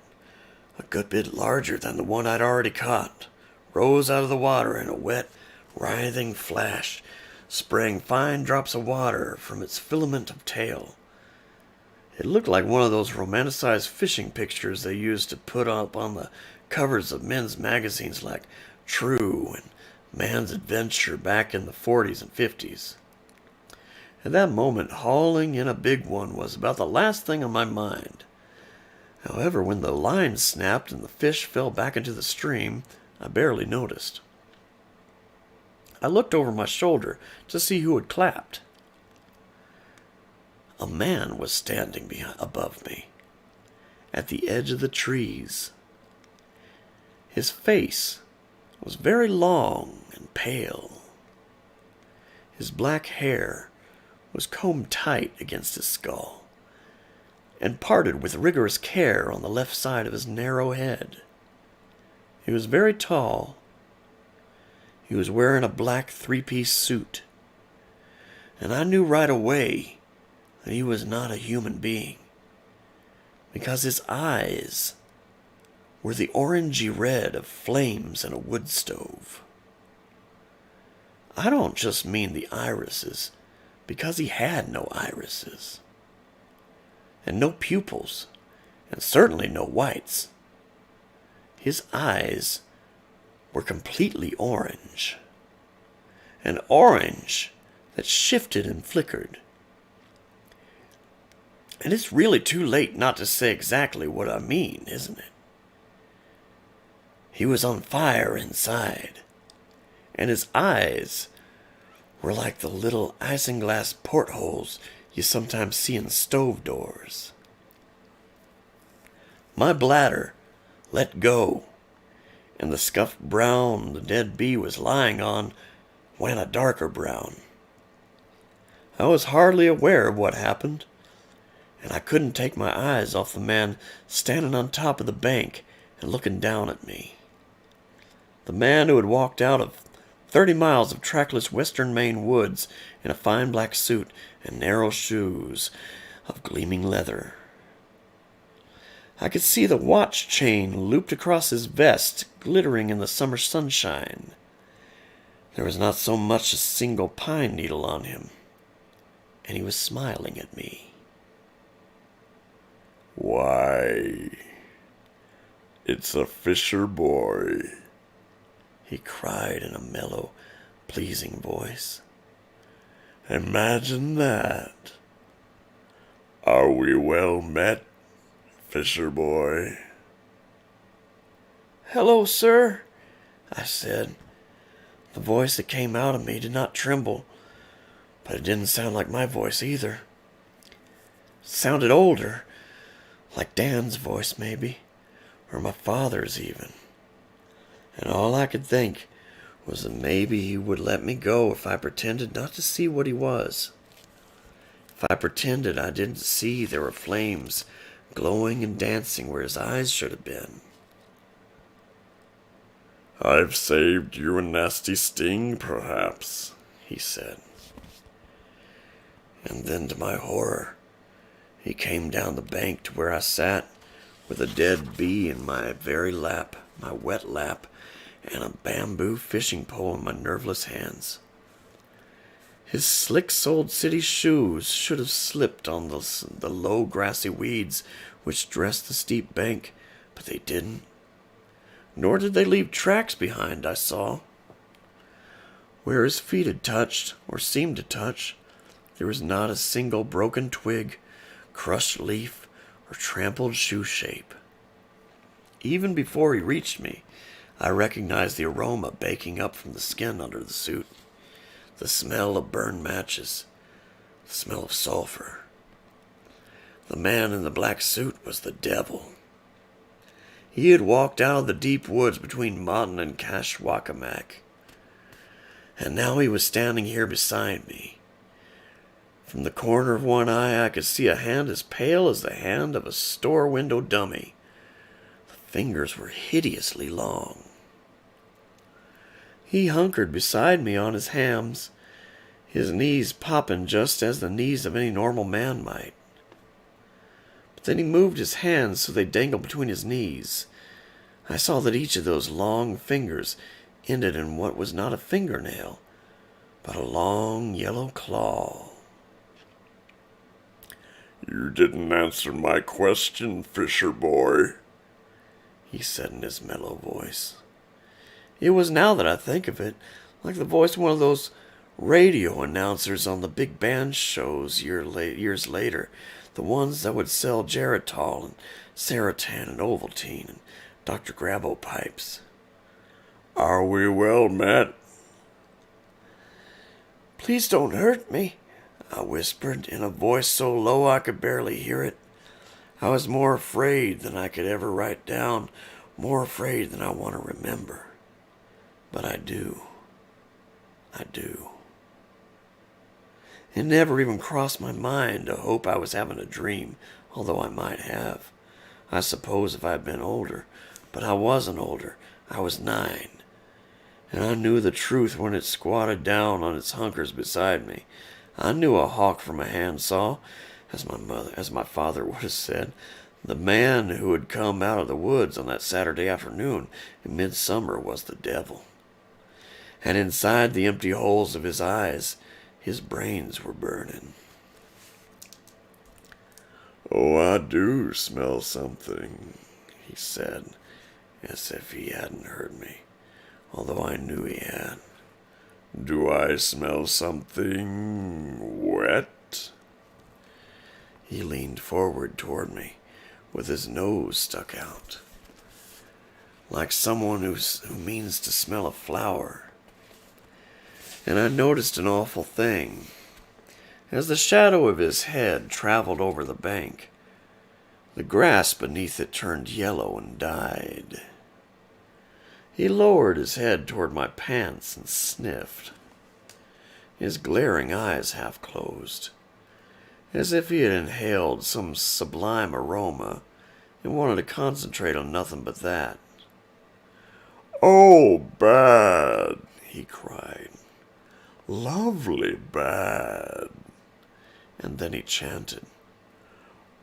a good bit larger than the one I'd already caught, rose out of the water in a wet, writhing flash, spraying fine drops of water from its filament of tail. It looked like one of those romanticized fishing pictures they used to put up on the covers of men's magazines like True and Man's Adventure back in the 40s and 50s. At that moment, hauling in a big one was about the last thing on my mind. However, when the line snapped and the fish fell back into the stream, I barely noticed. I looked over my shoulder to see who had clapped. A man was standing above me, at the edge of the trees. His face was very long and pale. His black hair was combed tight against his skull and parted with rigorous care on the left side of his narrow head. He was very tall. He was wearing a black three-piece suit, and I knew right away that he was not a human being, because his eyes were the orangey red of flames in a wood stove. I don't just mean the irises, because he had no irises, and no pupils, and certainly no whites. His eyes were completely orange, an orange that shifted and flickered. And it's really too late not to say exactly what I mean, isn't it? He was on fire inside, and his eyes were like the little isinglass portholes you sometimes see in stove doors. My bladder let go, and the scuffed brown the dead bee was lying on went a darker brown. I was hardly aware of what happened, and I couldn't take my eyes off the man standing on top of the bank and looking down at me. The man who had walked out of 30 miles of trackless western Maine woods in a fine black suit and narrow shoes of gleaming leather. I could see the watch chain looped across his vest, glittering in the summer sunshine. There was not so much as a single pine needle on him, and he was smiling at me. "Why, it's a fisher boy," he cried in a mellow, pleasing voice. "Imagine that. Are we well met, fisher boy?" "Hello, sir," I said. The voice that came out of me did not tremble, but it didn't sound like my voice either. It sounded older, like Dan's voice maybe, or my father's even. And all I could think was that maybe he would let me go if I pretended not to see what he was. If I pretended I didn't see there were flames glowing and dancing where his eyes should have been. "I've saved you a nasty sting, perhaps," he said. And then, to my horror, he came down the bank to where I sat, with a dead bee in my very lap, my wet lap, and a bamboo fishing pole in my nerveless hands. His slick-soled city shoes should have slipped on the low grassy weeds which dressed the steep bank, but they didn't. Nor did they leave tracks behind, I saw. Where his feet had touched, or seemed to touch, there was not a single broken twig, crushed leaf, or trampled shoe shape. Even before he reached me, I recognized the aroma baking up from the skin under the suit, the smell of burned matches, the smell of sulfur. The man in the black suit was the devil. He had walked out of the deep woods between Mountain and Kashwakamak, and now he was standing here beside me, From the corner of one eye, I could see a hand as pale as the hand of a store window dummy. The fingers were hideously long. He hunkered beside me on his hams, his knees popping just as the knees of any normal man might. But then he moved his hands so they dangled between his knees. I saw that each of those long fingers ended in what was not a fingernail, but a long yellow claw. You didn't answer my question, Fisher boy, he said in his mellow voice. It was, now that I think of it, like the voice of one of those radio announcers on the big band shows years later, the ones that would sell Geritol and Serotane and Ovaltine and Dr. Grabo pipes. Are we well met? Please don't hurt me, I whispered in a voice so low I could barely hear it. I was more afraid than I could ever write down, more afraid than I want to remember. But I do. I do. It never even crossed my mind to hope I was having a dream, although I might have. I suppose if I had been older, but I wasn't older. I was 9. And I knew the truth when it squatted down on its hunkers beside me. I knew a hawk from a handsaw, as my father would have said. The man who had come out of the woods on that Saturday afternoon in midsummer was the devil. And inside the empty holes of his eyes, his brains were burning. Oh, I do smell something, he said, as if he hadn't heard me, although I knew he had. Do I smell something wet? He leaned forward toward me, with his nose stuck out, like someone who means to smell a flower. And I noticed an awful thing. As the shadow of his head traveled over the bank, the grass beneath it turned yellow and died. He lowered his head toward my pants and sniffed, his glaring eyes half closed, as if he had inhaled some sublime aroma and wanted to concentrate on nothing but that. Oh, bad, he cried. Lovely bad. And then he chanted,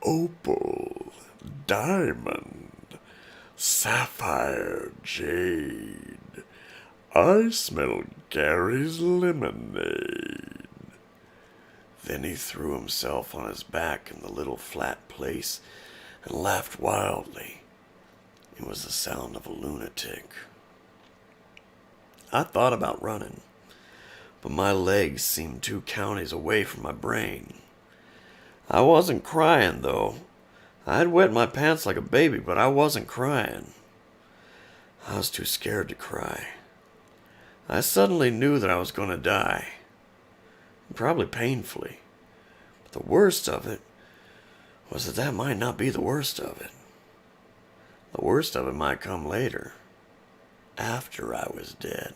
Opal, diamond, sapphire, jade. I smell Gary's lemonade. Then he threw himself on his back in the little flat place and laughed wildly. It was the sound of a lunatic. I thought about running, but my legs seemed 2 counties away from my brain. I wasn't crying, though. I'd wet my pants like a baby, but I wasn't crying. I was too scared to cry. I suddenly knew that I was going to die. Probably painfully. But the worst of it was that might not be the worst of it. The worst of it might come later, after I was dead.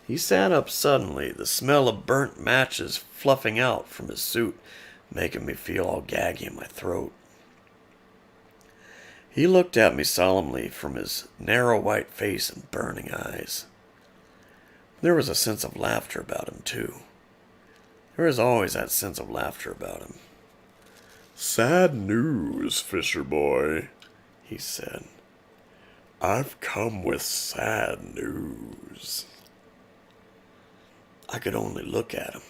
He sat up suddenly, the smell of burnt matches fluffing out from his suit, making me feel all gaggy in my throat. He looked at me solemnly from his narrow white face and burning eyes. There was a sense of laughter about him, too. There is always that sense of laughter about him. Sad news, Fisher boy, he said. I've come with sad news. I could only look at him.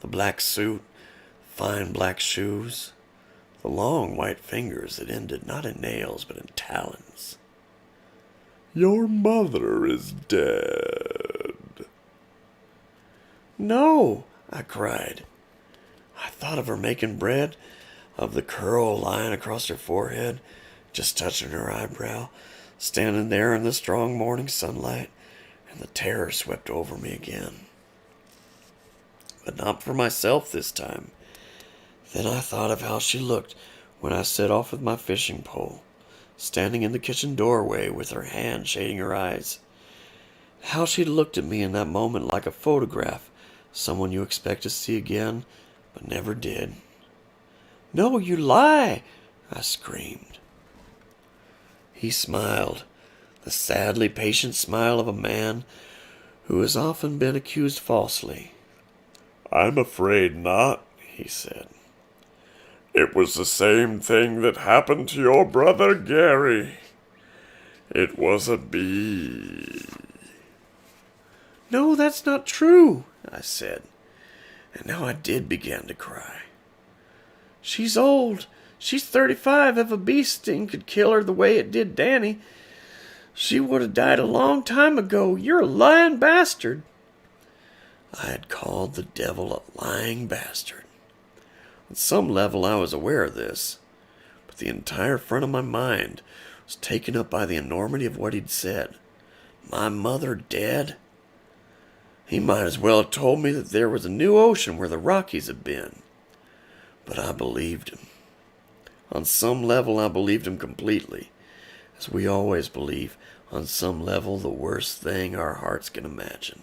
The black suit, fine black shoes, the long white fingers that ended not in nails but in talons. Your mother is dead. No, I cried. I thought of her making bread, of the curl lying across her forehead, just touching her eyebrow, standing there in the strong morning sunlight, and the terror swept over me again. But not for myself this time. Then I thought of how she looked when I set off with my fishing pole, standing in the kitchen doorway with her hand shading her eyes. How she looked at me in that moment like a photograph Someone you expect to see again, but never did. "No, you lie!" I screamed. He smiled, the sadly patient smile of a man who has often been accused falsely. "I'm afraid not," he said. "It was the same thing that happened to your brother Gary. It was a bee." "No, that's not true," I said, and now I did begin to cry. "She's old. She's 35. If a bee sting could kill her the way it did Danny, she would have died a long time ago. You're a lying bastard." I had called the devil a lying bastard. On some level I was aware of this, but the entire front of my mind was taken up by the enormity of what he'd said. My mother dead? He might as well have told me that there was a new ocean where the Rockies had been. But I believed him. On some level I believed him completely, as we always believe, on some level, the worst thing our hearts can imagine.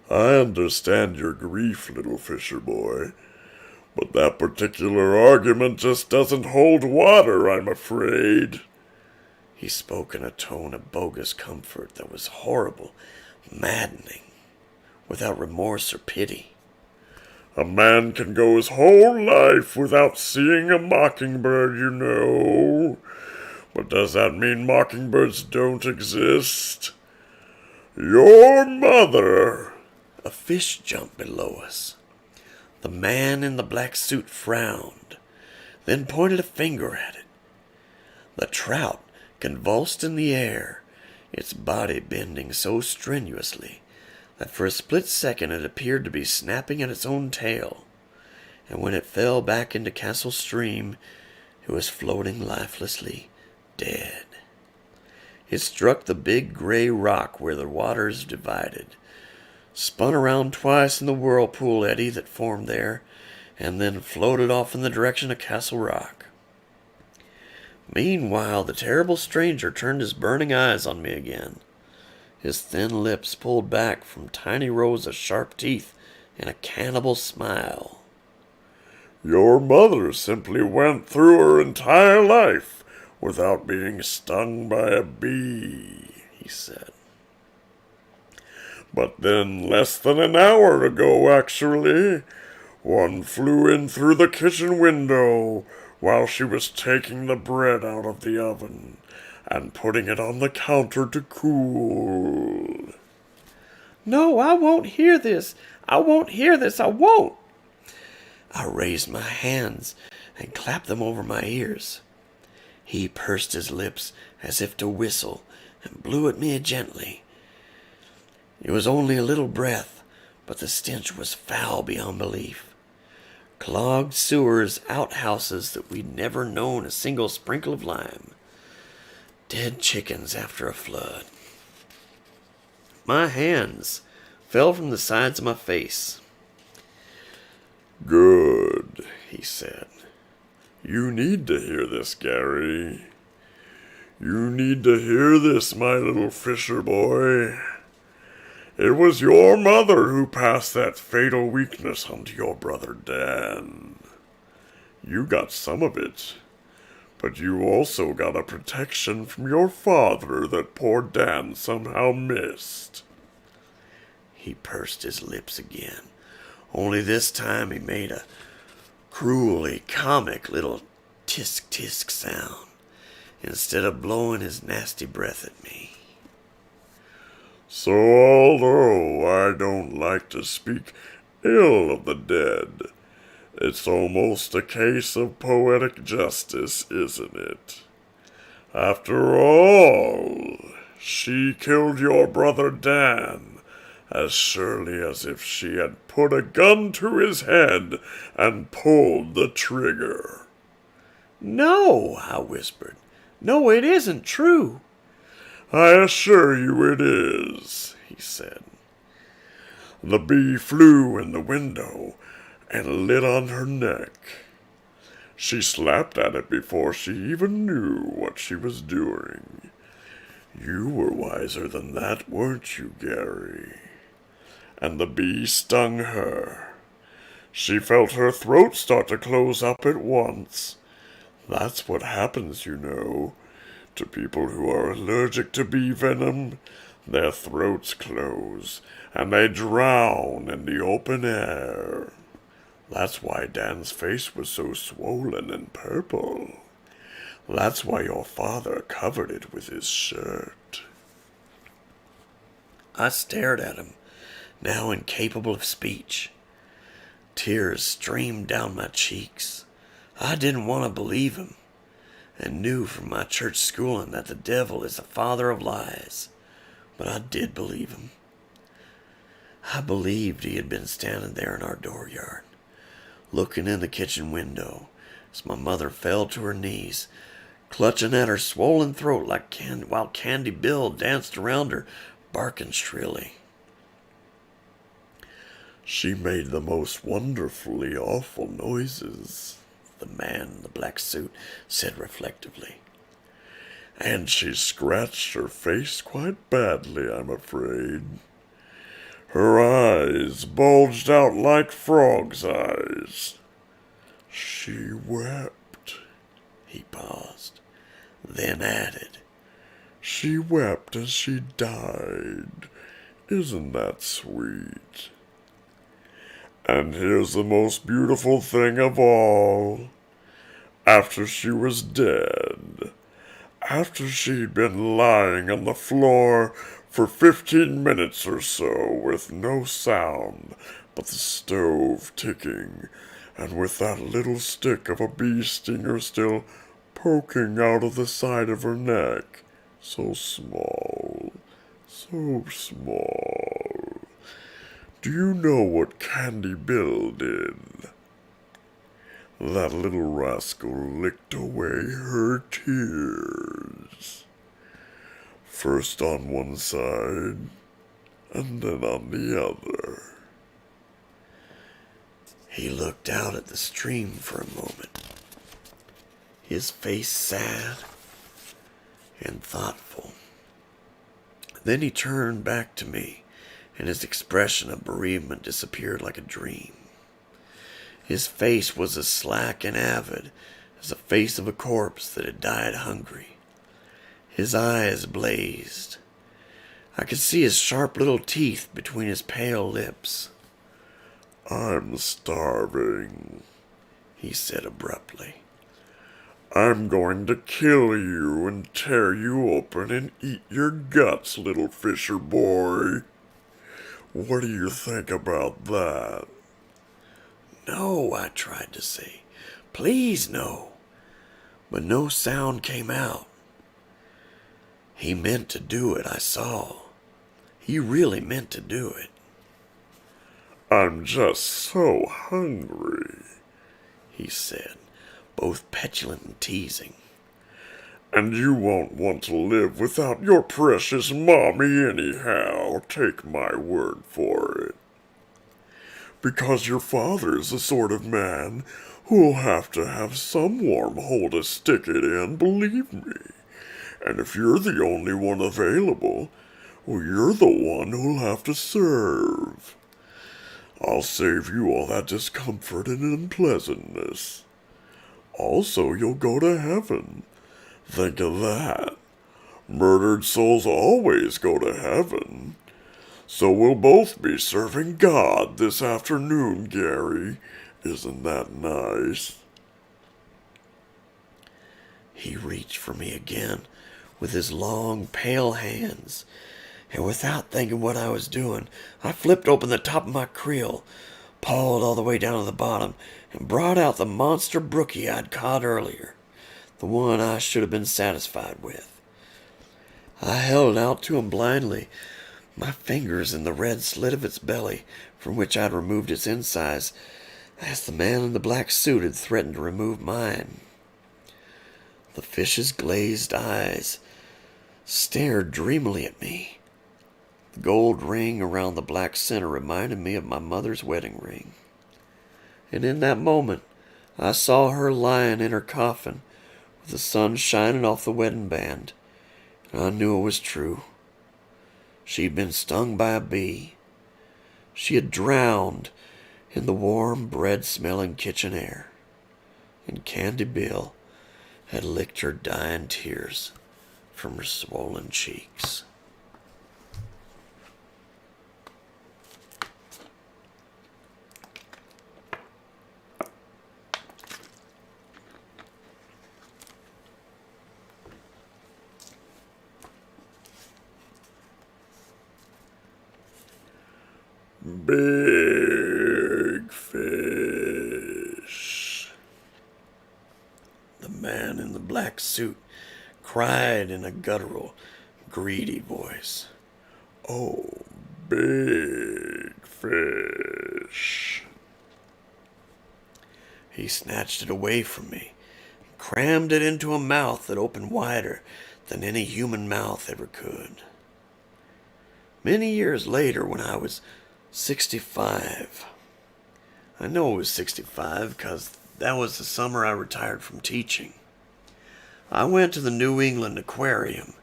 "I understand your grief, little fisher boy, but that particular argument just doesn't hold water, I'm afraid." He spoke in a tone of bogus comfort that was horrible, maddening, without remorse or pity. "A man can go his whole life without seeing a mockingbird, you know. But does that mean mockingbirds don't exist? Your mother—" A fish jumped below us. The man in the black suit frowned, then pointed a finger at it. The trout convulsed in the air, its body bending so strenuously that for a split second it appeared to be snapping at its own tail, and when it fell back into Castle Stream, it was floating lifelessly, dead. It struck the big gray rock where the waters divided, spun around twice in the whirlpool eddy that formed there, and then floated off in the direction of Castle Rock. Meanwhile, the terrible stranger turned his burning eyes on me again, his thin lips pulled back from tiny rows of sharp teeth in a cannibal smile. "Your mother simply went through her entire life without being stung by a bee," he said. "But then, less than an hour ago, actually, one flew in through the kitchen window while she was taking the bread out of the oven and putting it on the counter to cool." "No, I won't hear this. I won't hear this. I won't." I raised my hands and clapped them over my ears. He pursed his lips as if to whistle and blew at me gently. It was only a little breath, but the stench was foul beyond belief. Clogged sewers, outhouses that we'd never known a single sprinkle of lime. Dead chickens after a flood. My hands fell from the sides of my face. "Good," he said. "You need to hear this, Gary. You need to hear this, my little fisher boy. It was your mother who passed that fatal weakness on to your brother Dan. You got some of it, but you also got a protection from your father that poor Dan somehow missed." He pursed his lips again, only this time he made a cruelly comic little tisk-tisk sound instead of blowing his nasty breath at me. "So although I don't like to speak ill of the dead, it's almost a case of poetic justice, isn't it? After all, she killed your brother Dan as surely as if she had put a gun to his head and pulled the trigger." "No," I whispered. "No, it isn't true." "I assure you it is," he said. "The bee flew in the window and lit on her neck. She slapped at it before she even knew what she was doing. You were wiser than that, weren't you, Gary? and the bee stung her. She felt her throat start to close up at once. That's what happens, you know, to people who are allergic to bee venom. Their throats close, and they drown in the open air. That's why Dan's face was so swollen and purple. That's why your father covered it with his shirt. I stared at him, now incapable of speech. Tears streamed down my cheeks. I didn't want to believe him, and knew from my church schooling that the devil is the father of lies. But I did believe him. I believed he had been standing there in our dooryard, looking in the kitchen window as my mother fell to her knees, clutching at her swollen throat while Candy Bill danced around her, barking shrilly. She made the most wonderfully awful noises, the man in the black suit said reflectively. And she scratched her face quite badly, I'm afraid. Her eyes bulged out like frog's eyes. She wept. He paused, then added, She wept as she died. Isn't that sweet? And here's the most beautiful thing of all. After she was dead, after she'd been lying on the floor for 15 minutes or so with no sound but the stove ticking, and with that little stick of a bee stinger still poking out of the side of her neck, so small, so small. Do you know what Candy Bill did? That little rascal licked away her tears. First on one side, and then on the other. He looked out at the stream for a moment, his face sad and thoughtful. Then he turned back to me, and his expression of bereavement disappeared like a dream. His face was as slack and avid as the face of a corpse that had died hungry. His eyes blazed. I could see his sharp little teeth between his pale lips. I'm starving, he said abruptly. I'm going to kill you and tear you open and eat your guts, little fisher boy. What do you think about that? No, I tried to say. Please, no. But no sound came out. He meant to do it, I saw. He really meant to do it. I'm just so hungry, he said, both petulant and teasing. And you won't want to live without your precious mommy anyhow, take my word for it. Because your father's the sort of man who'll have to have some warm hole to stick it in, believe me. And if you're the only one available, well, you're the one who'll have to serve. I'll save you all that discomfort and unpleasantness. Also, you'll go to heaven. Think of that. Murdered souls always go to heaven. So we'll both be serving God this afternoon, Gary. Isn't that nice? He reached for me again with his long, pale hands, and without thinking what I was doing, I flipped open the top of my creel, pawed all the way down to the bottom, and brought out the monster brookie I'd caught earlier, the one I should have been satisfied with. I held it out to him blindly, my fingers in the red slit of its belly, from which I'd removed its insides, as the man in the black suit had threatened to remove mine. The fish's glazed eyes stared dreamily at me. The gold ring around the black center reminded me of my mother's wedding ring. And in that moment, I saw her lying in her coffin, with the sun shining off the wedding band, and I knew it was true. She'd been stung by a bee, She had drowned in the warm, bread-smelling kitchen air, and Candy Bill had licked her dying tears from her swollen cheeks. Big fish. The man in the black suit cried in a guttural, greedy voice. Oh, big fish. He snatched it away from me, and crammed it into a mouth that opened wider than any human mouth ever could. Many years later, when I was 65, I know it was 65 because that was the summer I retired from teaching, I went to the New England Aquarium,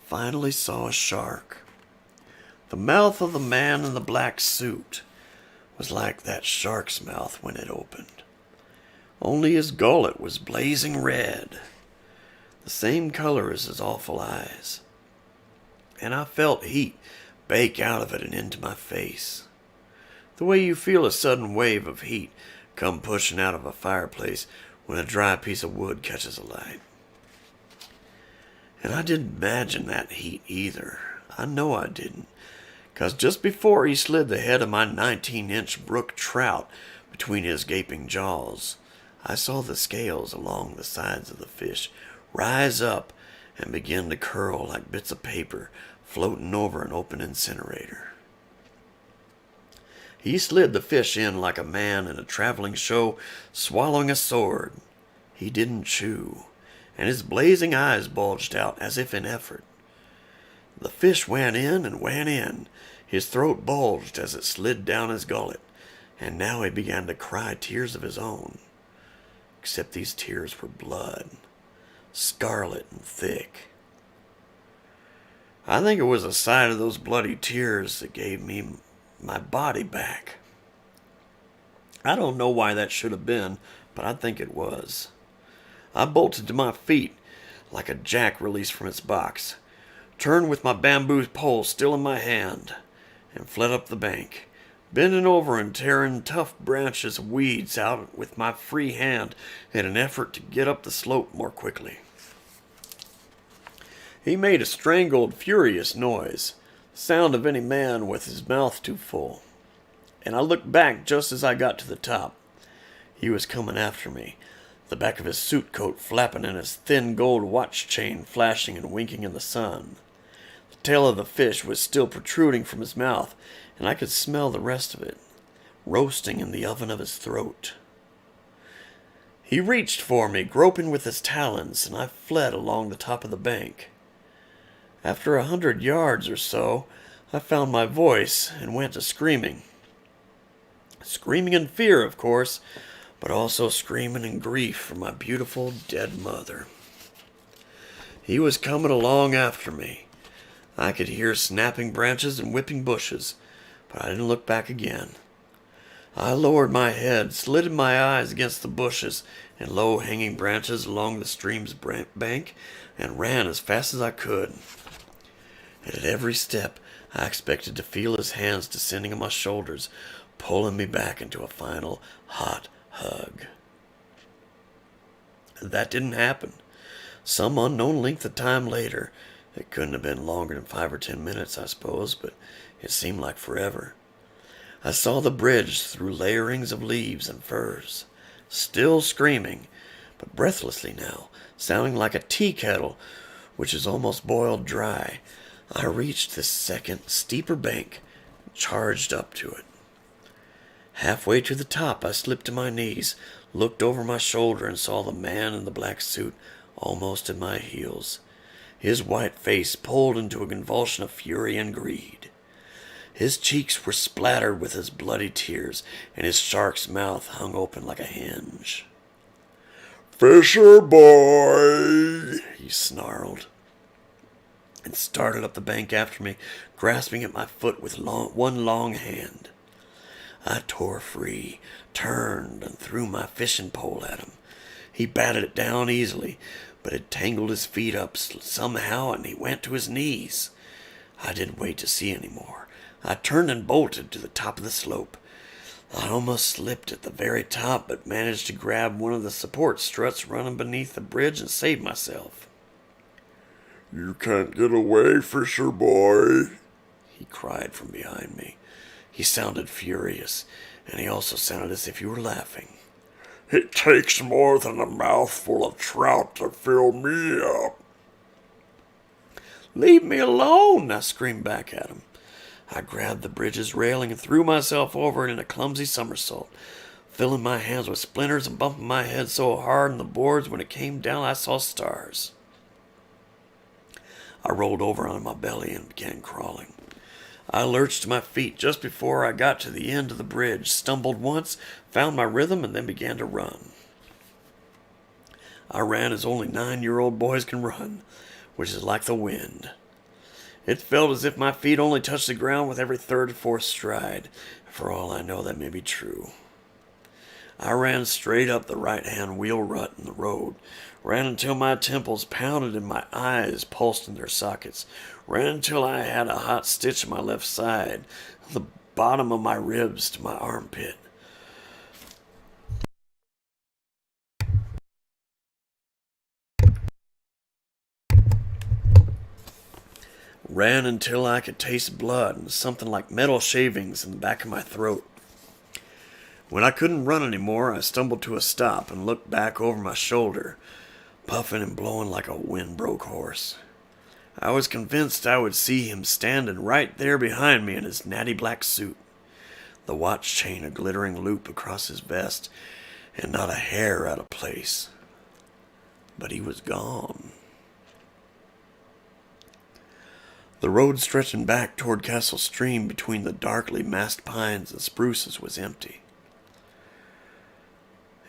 finally saw a shark. The mouth of the man in the black suit was like that shark's mouth when it opened. Only his gullet was blazing red, the same color as his awful eyes. And I felt heat bake out of it and into my face, the way you feel a sudden wave of heat come pushing out of a fireplace when a dry piece of wood catches alight. And I didn't imagine that heat either. I know I didn't, 'cause just before he slid the head of my 19-inch brook trout between his gaping jaws, I saw the scales along the sides of the fish rise up and begin to curl like bits of paper floating over an open incinerator. He slid the fish in like a man in a traveling show swallowing a sword. He didn't chew, and his blazing eyes bulged out as if in effort. The fish went in and went in. His throat bulged as it slid down his gullet, and now he began to cry tears of his own. Except these tears were blood, scarlet and thick. I think it was the sight of those bloody tears that gave me my body back. I don't know why that should have been, but I think it was. I bolted to my feet like a jack released from its box, turned with my bamboo pole still in my hand, and fled up the bank, bending over and tearing tough branches of weeds out with my free hand in an effort to get up the slope more quickly. He made a strangled, furious noise, the sound of any man with his mouth too full, and I looked back just as I got to the top. He was coming after me, the back of his suit coat flapping and his thin gold watch chain flashing and winking in the sun. The tail of the fish was still protruding from his mouth, and I could smell the rest of it, roasting in the oven of his throat. He reached for me, groping with his talons, and I fled along the top of the bank. After 100 yards or so, I found my voice and went to screaming. Screaming in fear, of course, but also screaming in grief for my beautiful dead mother. He was coming along after me. I could hear snapping branches and whipping bushes, but I didn't look back again. I lowered my head, slitted my eyes against the bushes and low-hanging branches along the stream's bank, and ran as fast as I could. And at every step, I expected to feel his hands descending on my shoulders, pulling me back into a final hot hug. That didn't happen. Some unknown length of time later, it couldn't have been longer than 5 or 10 minutes, I suppose, but it seemed like forever, I saw the bridge through layerings of leaves and furs, still screaming, but breathlessly now, sounding like a tea kettle which is almost boiled dry. I reached this second, steeper bank and charged up to it. Halfway to the top, I slipped to my knees, looked over my shoulder, and saw the man in the black suit almost at my heels, his white face pulled into a convulsion of fury and greed. His cheeks were splattered with his bloody tears, and his shark's mouth hung open like a hinge. "Fisher boy," he snarled, and started up the bank after me, grasping at my foot with one long hand. I tore free, turned, and threw my fishing pole at him. He batted it down easily, but it tangled his feet up somehow, and he went to his knees. I didn't wait to see any more. I turned and bolted to the top of the slope. I almost slipped at the very top, but managed to grab one of the support struts running beneath the bridge and save myself. You can't get away, Fisher boy, He cried from behind me. He sounded furious, and he also sounded as if he were laughing. It takes more than a mouthful of trout to fill me up. Leave me alone, I screamed back at him. I grabbed the bridge's railing and threw myself over it in a clumsy somersault, filling my hands with splinters and bumping my head so hard on the boards when it came down I saw stars. I rolled over on my belly and began crawling. I lurched to my feet just before I got to the end of the bridge, stumbled once, found my rhythm, and then began to run. I ran as only 9-year-old boys can run, which is like the wind. It felt as if my feet only touched the ground with every third or fourth stride. For all I know, that may be true. I ran straight up the right-hand wheel rut in the road, ran until my temples pounded and my eyes pulsed in their sockets, ran until I had a hot stitch in my left side, the bottom of my ribs to my armpit. Ran until I could taste blood and something like metal shavings in the back of my throat. When I couldn't run anymore, I stumbled to a stop and looked back over my shoulder, puffing and blowing like a wind-broke horse. I was convinced I would see him standing right there behind me in his natty black suit, the watch chain a glittering loop across his vest, and not a hair out of place. But he was gone. The road stretching back toward Castle Stream between the darkly massed pines and spruces was empty.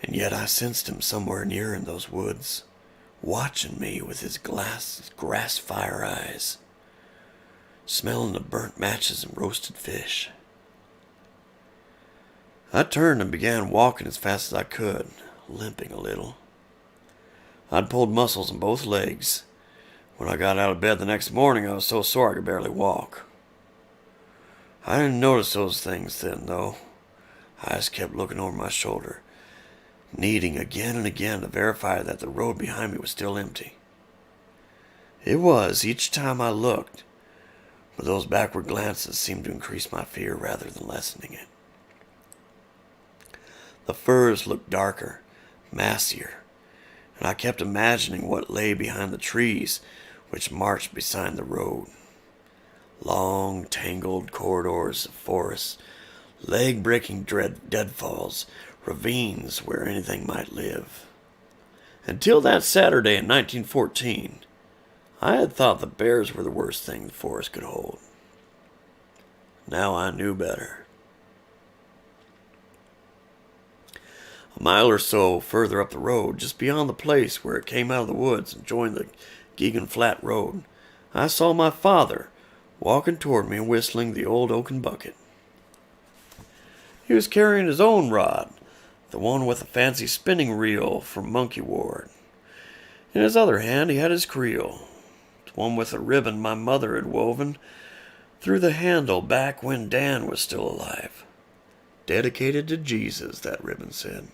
And yet I sensed him somewhere near in those woods, watching me with his grass fire eyes, smelling the burnt matches and roasted fish. I turned and began walking as fast as I could, limping a little. I'd pulled muscles in both legs. When I got out of bed the next morning, I was so sore I could barely walk. I didn't notice those things then, though. I just kept looking over my shoulder, needing again and again to verify that the road behind me was still empty. It was, each time I looked, but those backward glances seemed to increase my fear rather than lessening it. The firs looked darker, massier, and I kept imagining what lay behind the trees which marched beside the road. Long, tangled corridors of forests, leg-breaking deadfalls, ravines where anything might live. Until that Saturday in 1914, I had thought the bears were the worst thing the forest could hold. Now I knew better. A mile or so further up the road, just beyond the place where it came out of the woods and joined the Geoghan Flat Road, I saw my father walking toward me and whistling the old oaken bucket. He was carrying his own rod, the one with the fancy spinning reel from Monkey Ward. In his other hand he had his creel, the one with a ribbon my mother had woven through the handle back when Dan was still alive. Dedicated to Jesus, that ribbon said.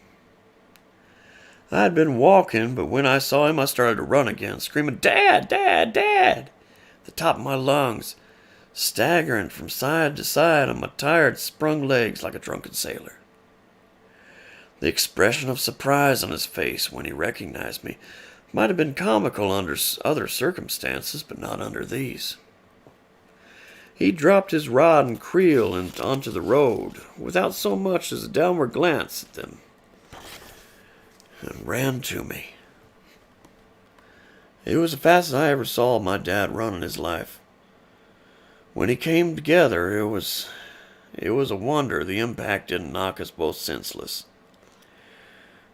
I had been walking, but when I saw him I started to run again, screaming, "Dad! Dad! Dad!" at the top of my lungs, staggering from side to side on my tired, sprung legs like a drunken sailor. The expression of surprise on his face when he recognized me might have been comical under other circumstances, but not under these. He dropped his rod and creel onto the road, without so much as a downward glance at them, and ran to me. It was the fastest I ever saw my dad run in his life. When he came together, it was a wonder the impact didn't knock us both senseless.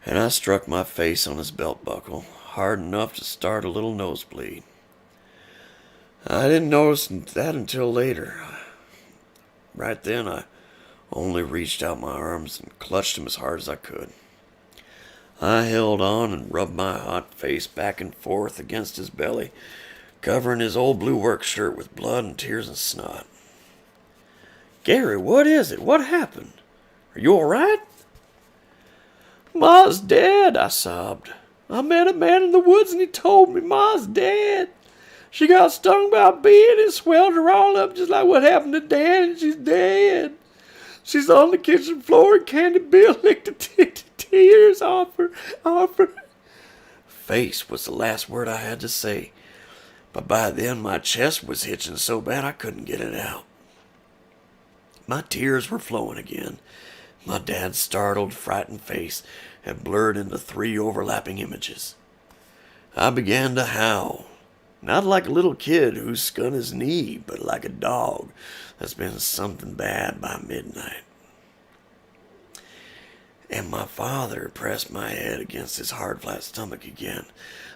And I struck my face on his belt buckle, hard enough to start a little nosebleed. I didn't notice that until later. Right then, I only reached out my arms and clutched him as hard as I could. I held on and rubbed my hot face back and forth against his belly, covering his old blue work shirt with blood and tears and snot. "Gary, what is it? What happened? Are you all right?" "Ma's dead," I sobbed. "I met a man in the woods and he told me Ma's dead. She got stung by a bee and it swelled her all up just like what happened to Dan, and she's dead. She's on the kitchen floor and Candy Bill licked the tears off her. Face was the last word I had to say, but by then my chest was hitching so bad I couldn't get it out. My tears were flowing again. My dad's startled, frightened face had blurred into 3 overlapping images. I began to howl, not like a little kid who skunned his knee, but like a dog that's been something bad by midnight. And my father pressed my head against his hard, flat stomach again.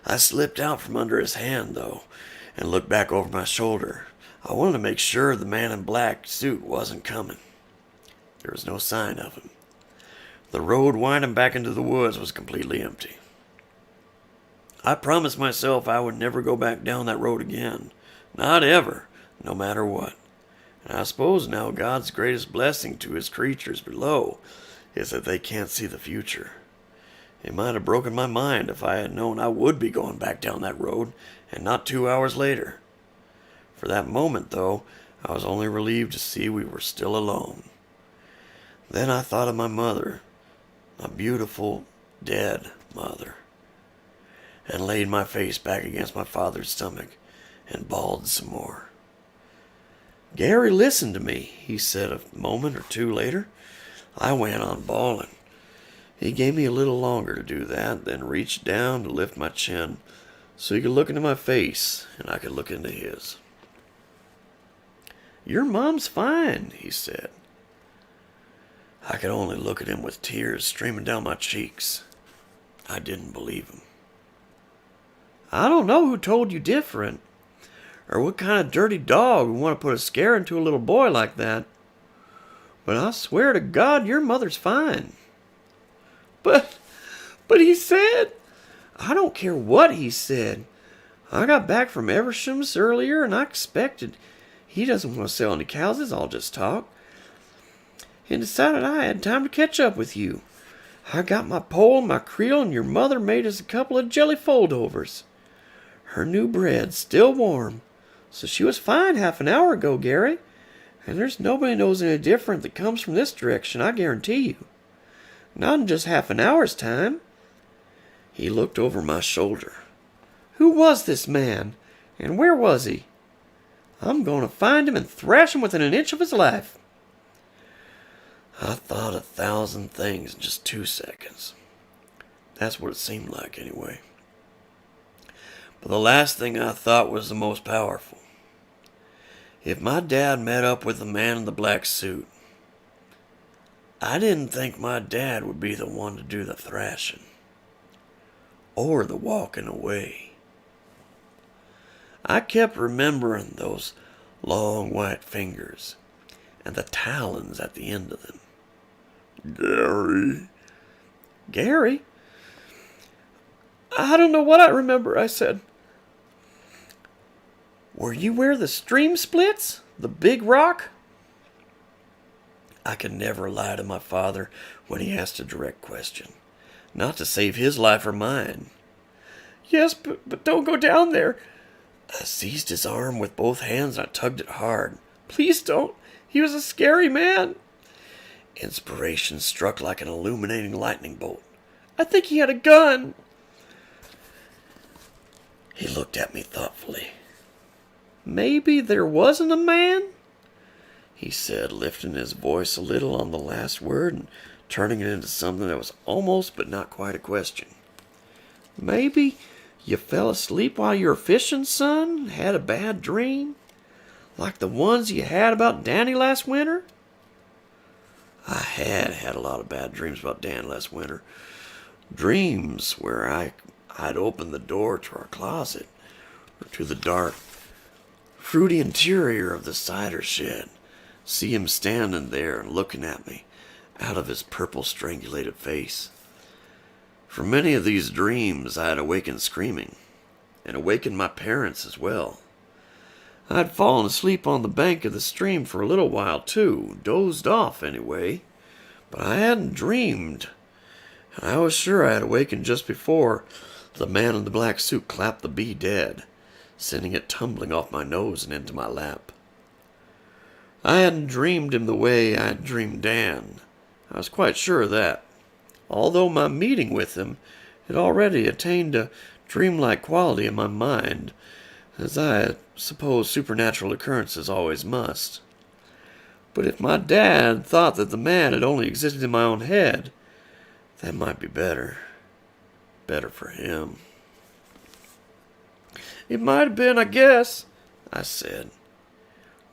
I slipped out from under his hand, though, and looked back over my shoulder. I wanted to make sure the man in black suit wasn't coming. There was no sign of him. The road winding back into the woods was completely empty. I promised myself I would never go back down that road again. Not ever, no matter what. And I suppose now God's greatest blessing to his creatures below is that they can't see the future. It might have broken my mind if I had known I would be going back down that road, and not 2 hours later. For that moment, though, I was only relieved to see we were still alone. Then I thought of my mother, my beautiful, dead mother, and laid my face back against my father's stomach and bawled some more. "Gary, listen to me," he said a moment or two later. I went on bawling. He gave me a little longer to do that, then reached down to lift my chin so he could look into my face and I could look into his. "Your mom's fine," he said. I could only look at him with tears streaming down my cheeks. I didn't believe him. "I don't know who told you different, or what kind of dirty dog would want to put a scare into a little boy like that. But I swear to God, your mother's fine." But he said, "I don't care what he said. I got back from Eversham's earlier and I expected he doesn't want to sell any cows, it's all just talk. And decided I had time to catch up with you. I got my pole and my creel and your mother made us a couple of jelly foldovers. Her new bread's still warm, so she was fine half an hour ago, Gary. And there's nobody knows any different that comes from this direction, I guarantee you. Not in just half an hour's time." He looked over my shoulder. "Who was this man? And where was he? I'm going to find him and thrash him within an inch of his life." I thought 1,000 things in just 2 seconds. That's what it seemed like, anyway. But the last thing I thought was the most powerful. If my dad met up with the man in the black suit, I didn't think my dad would be the one to do the thrashing or the walking away. I kept remembering those long white fingers and the talons at the end of them. Gary. "Gary? I don't know what I remember," I said. "Were you where the stream splits? The big rock?" I could never lie to my father when he asked a direct question, not to save his life or mine. "Yes, but don't go down there." I seized his arm with both hands and I tugged it hard. "Please don't. He was a scary man." Inspiration struck like an illuminating lightning bolt. "I think he had a gun." He looked at me thoughtfully. "Maybe there wasn't a man?" he said, lifting his voice a little on the last word and turning it into something that was almost but not quite a question. "Maybe you fell asleep while you were fishing, son, had a bad dream, like the ones you had about Danny last winter?" I had a lot of bad dreams about Dan last winter. Dreams where I'd opened the door to our closet or to the dark, fruity interior of the cider shed see him standing there and looking at me out of his purple strangulated face. From many of these dreams I had awakened screaming, and awakened my parents as well. I had fallen asleep on the bank of the stream for a little while too, dozed off anyway, but I hadn't dreamed, and I was sure I had awakened just before the man in the black suit clapped the bee dead, sending it tumbling off my nose and into my lap. I hadn't dreamed him the way I had dreamed Dan. I was quite sure of that, although my meeting with him had already attained a dreamlike quality in my mind, as I suppose supernatural occurrences always must. But if my dad thought that the man had only existed in my own head, that might be better. Better for him. "It might have been, I guess," I said.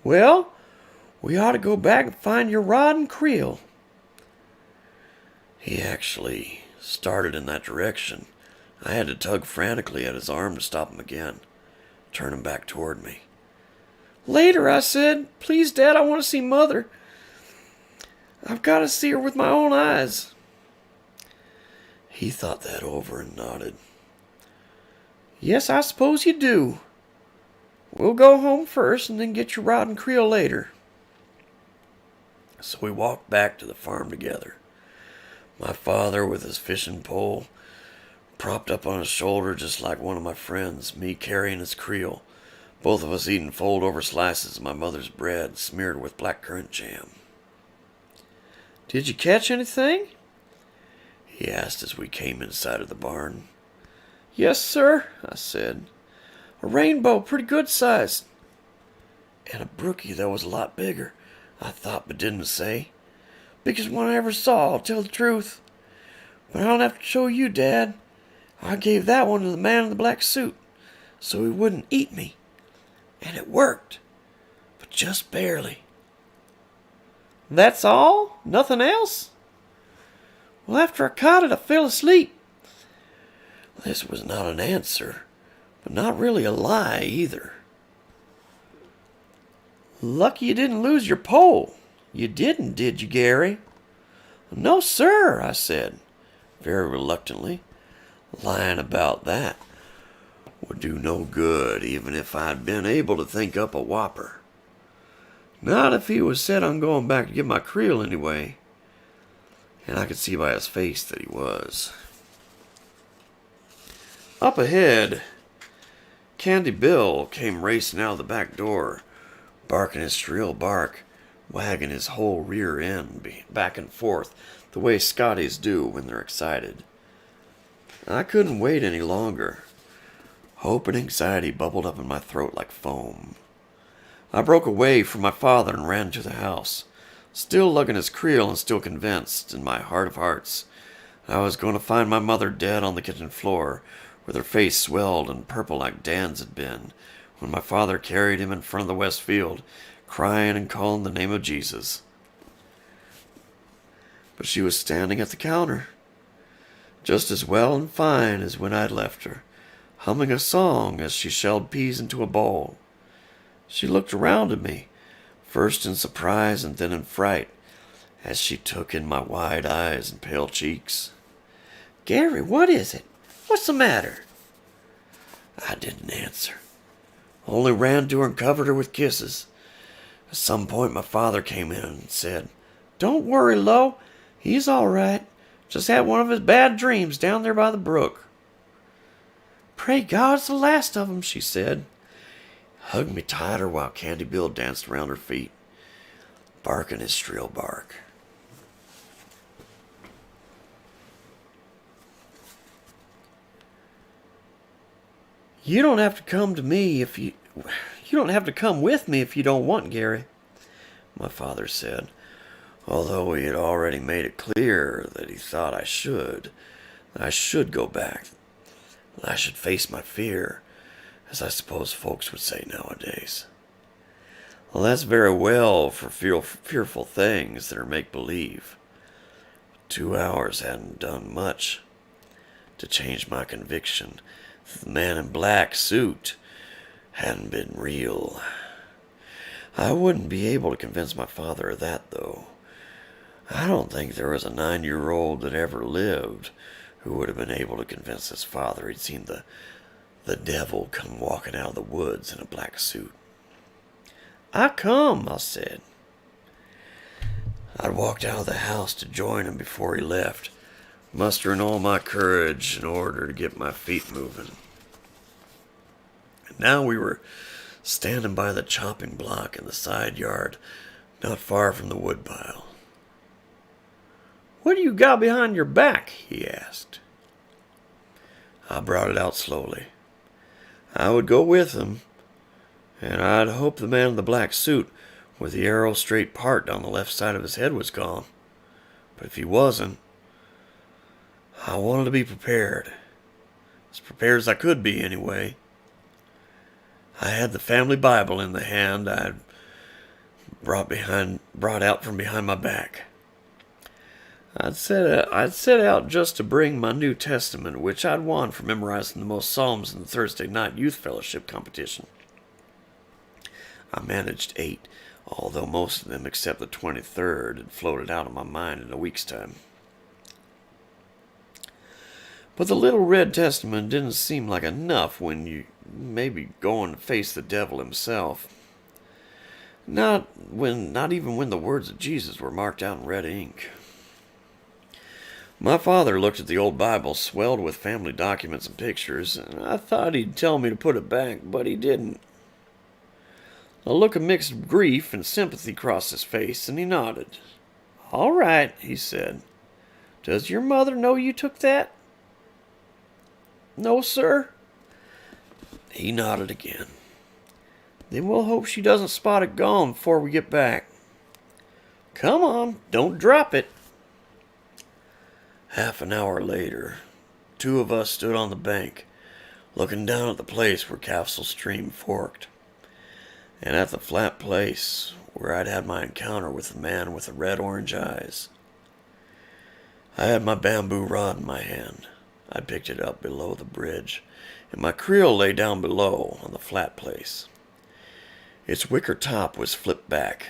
"Well, we ought to go back and find your rod and creel." He actually started in that direction. I had to tug frantically at his arm to stop him again, turn him back toward me. "Later," I said. "Please, Dad, I want to see Mother. I've got to see her with my own eyes." He thought that over and nodded. "Yes, I suppose you do. We'll go home first and then get your rod and creel later." So we walked back to the farm together. My father with his fishing pole propped up on his shoulder just like one of my friends, me carrying his creel, both of us eating fold-over slices of my mother's bread smeared with blackcurrant jam. "Did you catch anything?" he asked as we came inside of the barn. "Yes, sir," I said. "A rainbow, pretty good sized." "And a brookie that was a lot bigger," I thought but didn't say. "Biggest one I ever saw, I'll tell the truth. But I don't have to show you, Dad. I gave that one to the man in the black suit, so he wouldn't eat me. And it worked, but just barely." "That's all? Nothing else?" "Well, after I caught it, I fell asleep." This was not an answer, but not really a lie either. "Lucky you didn't lose your pole. You didn't, did you, Gary?" "No, sir," I said, very reluctantly. Lying about that would do no good, even if I'd been able to think up a whopper. Not if he was set on going back to get my creel anyway. And I could see by his face that he was. Up ahead, Candy Bill came racing out of the back door, barking his shrill bark, wagging his whole rear end back and forth the way Scotties do when they're excited. I couldn't wait any longer. Hope and anxiety bubbled up in my throat like foam. I broke away from my father and ran to the house, still lugging his creel and still convinced, in my heart of hearts, I was going to find my mother dead on the kitchen floor, with her face swelled and purple like Dan's had been, when my father carried him in front of the west field, crying and calling the name of Jesus. But she was standing at the counter, just as well and fine as when I'd left her, humming a song as she shelled peas into a bowl. She looked around at me, first in surprise and then in fright, as she took in my wide eyes and pale cheeks. "Gary, what is it? What's the matter?" I didn't answer, only ran to her and covered her with kisses. At some point my father came in and said, "Don't worry, Lo. He's all right. Just had one of his bad dreams down there by the brook." "Pray God it's the last of 'em," she said. Hugged me tighter while Candy Bill danced around her feet, barking his shrill bark. You don't have to come with me if you don't want, Gary," my father said, although he had already made it clear that he thought I should go back, that I should face my fear, as I suppose folks would say nowadays. Well, that's very well for fearful things that are make-believe. 2 hours hadn't done much to change my conviction that the man in black suit hadn't been real. I wouldn't be able to convince my father of that, though. I don't think there was a 9-year-old that ever lived who would have been able to convince his father he'd seen the devil come walking out of the woods in a black suit. "I come," I said. I'd walked out of the house to join him before he left, mustering all my courage in order to get my feet moving. And now we were standing by the chopping block in the side yard, not far from the woodpile. "What do you got behind your back?" he asked. I brought it out slowly. I would go with him, and I'd hope the man in the black suit with the arrow straight part down the left side of his head was gone. But if he wasn't, I wanted to be prepared. As prepared as I could be, anyway. I had the family Bible in the hand I'd brought out from behind my back. I'd set out just to bring my New Testament, which I'd won from memorizing the most Psalms in the Thursday night youth fellowship competition. I managed 8, although most of them, except the 23rd, had floated out of my mind in a week's time. But the little red Testament didn't seem like enough when you maybe going to face the devil himself. Not even when the words of Jesus were marked out in red ink. My father looked at the old Bible, swelled with family documents and pictures, and I thought he'd tell me to put it back, but he didn't. A look of mixed grief and sympathy crossed his face, and he nodded. "All right," he said. "Does your mother know you took that?" "No, sir." He nodded again. "Then we'll hope she doesn't spot it gone before we get back. Come on, don't drop it." Half an hour later, 2 of us stood on the bank, looking down at the place where Castle Stream forked, and at the flat place where I'd had my encounter with the man with the red-orange eyes. I had my bamboo rod in my hand. I'd picked it up below the bridge, and my creel lay down below on the flat place. Its wicker top was flipped back.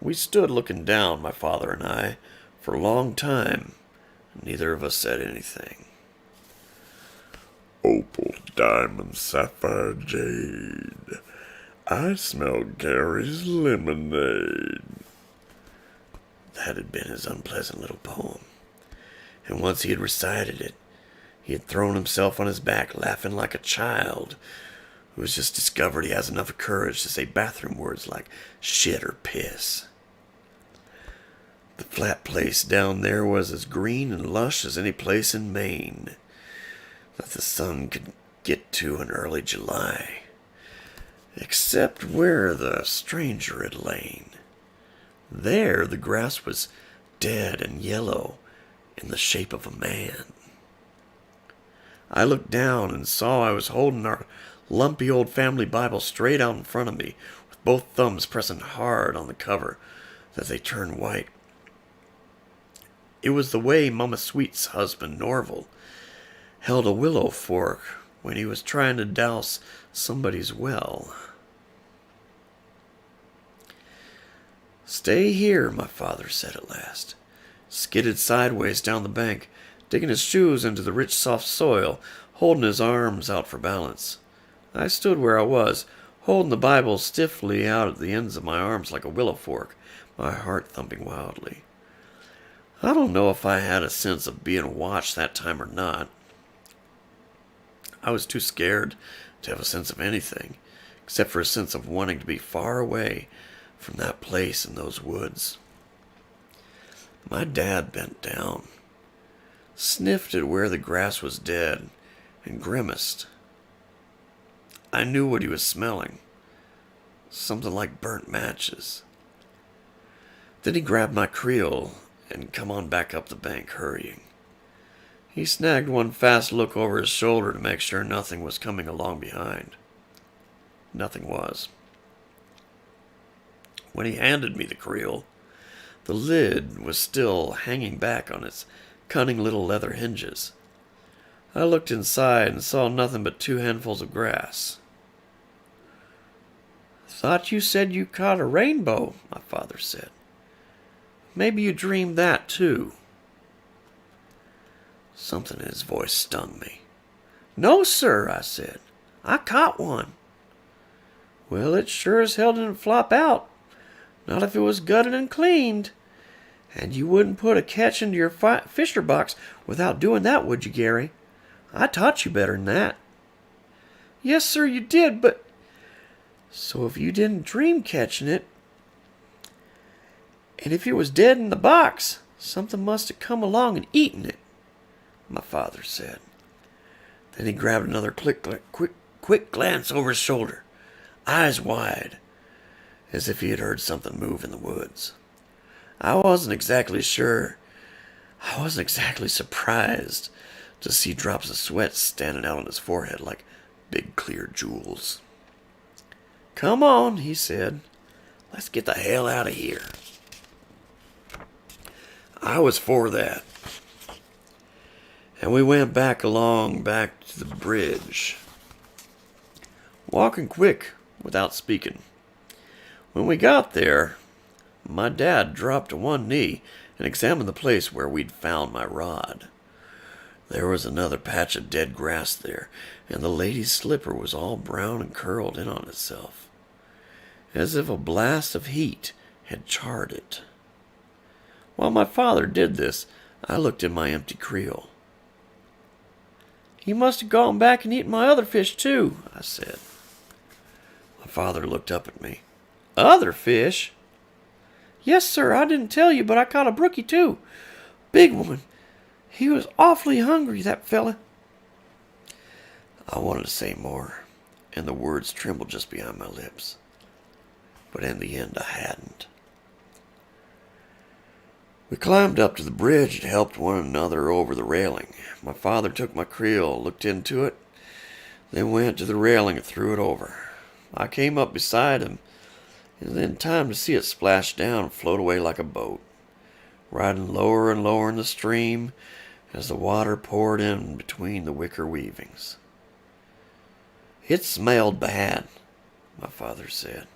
We stood looking down, my father and I, for a long time. Neither of us said anything. "Opal, diamond, sapphire, jade. I smell Gary's lemonade." That had been his unpleasant little poem. And once he had recited it, he had thrown himself on his back, laughing like a child who has just discovered he has enough courage to say bathroom words like shit or piss. The flat place down there was as green and lush as any place in Maine that the sun could get to in early July, except where the stranger had lain. There the grass was dead and yellow in the shape of a man. I looked down and saw I was holding our lumpy old family Bible straight out in front of me, with both thumbs pressing hard on the cover that they turned white. It was the way Mama Sweet's husband, Norval, held a willow fork when he was trying to douse somebody's well. "Stay here," my father said at last. Skidded sideways down the bank, digging his shoes into the rich soft soil, holding his arms out for balance. I stood where I was, holding the Bible stiffly out at the ends of my arms like a willow fork, my heart thumping wildly. I don't know if I had a sense of being watched that time or not. I was too scared to have a sense of anything, except for a sense of wanting to be far away from that place in those woods. My dad bent down, sniffed at where the grass was dead, and grimaced. I knew what he was smelling. Something like burnt matches. Then he grabbed my creel and come on back up the bank, hurrying. He snagged one fast look over his shoulder to make sure nothing was coming along behind. Nothing was. When he handed me the creel, the lid was still hanging back on its cunning little leather hinges. I looked inside and saw nothing but 2 handfuls of grass. Thought you said you caught a rainbow, my father said. Maybe you dreamed that too. Something in his voice stung me. No, sir, I said. I caught one. Well, it sure as hell didn't flop out. Not if it was gutted and cleaned. And you wouldn't put a catch into your Fisher box without doing that, would you, Gary? I taught you better than that. Yes, sir, you did, but... So if you didn't dream catching it, and if it was dead in the box, something must have come along and eaten it, my father said. Then he grabbed another quick glance over his shoulder, eyes wide, as if he had heard something move in the woods. I wasn't exactly surprised to see drops of sweat standing out on his forehead like big clear jewels. Come on, he said. Let's get the hell out of here. I was for that. And we went back to the bridge, walking quick without speaking. When we got there, my dad dropped to one knee and examined the place where we'd found my rod. There was another patch of dead grass there, and the lady's slipper was all brown and curled in on itself, as if a blast of heat had charred it. While my father did this, I looked in my empty creel. He must have gone back and eaten my other fish, too, I said. My father looked up at me. Other fish? Yes, sir, I didn't tell you, but I caught a brookie, too. Big one. He was awfully hungry, that fella. I wanted to say more, and the words trembled just behind my lips. But in the end, I hadn't. We climbed up to the bridge and helped one another over the railing. My father took my creel, looked into it, then went to the railing and threw it over. I came up beside him, and then time to see it splash down and float away like a boat, riding lower and lower in the stream as the water poured in between the wicker weavings. It smelled bad, my father said,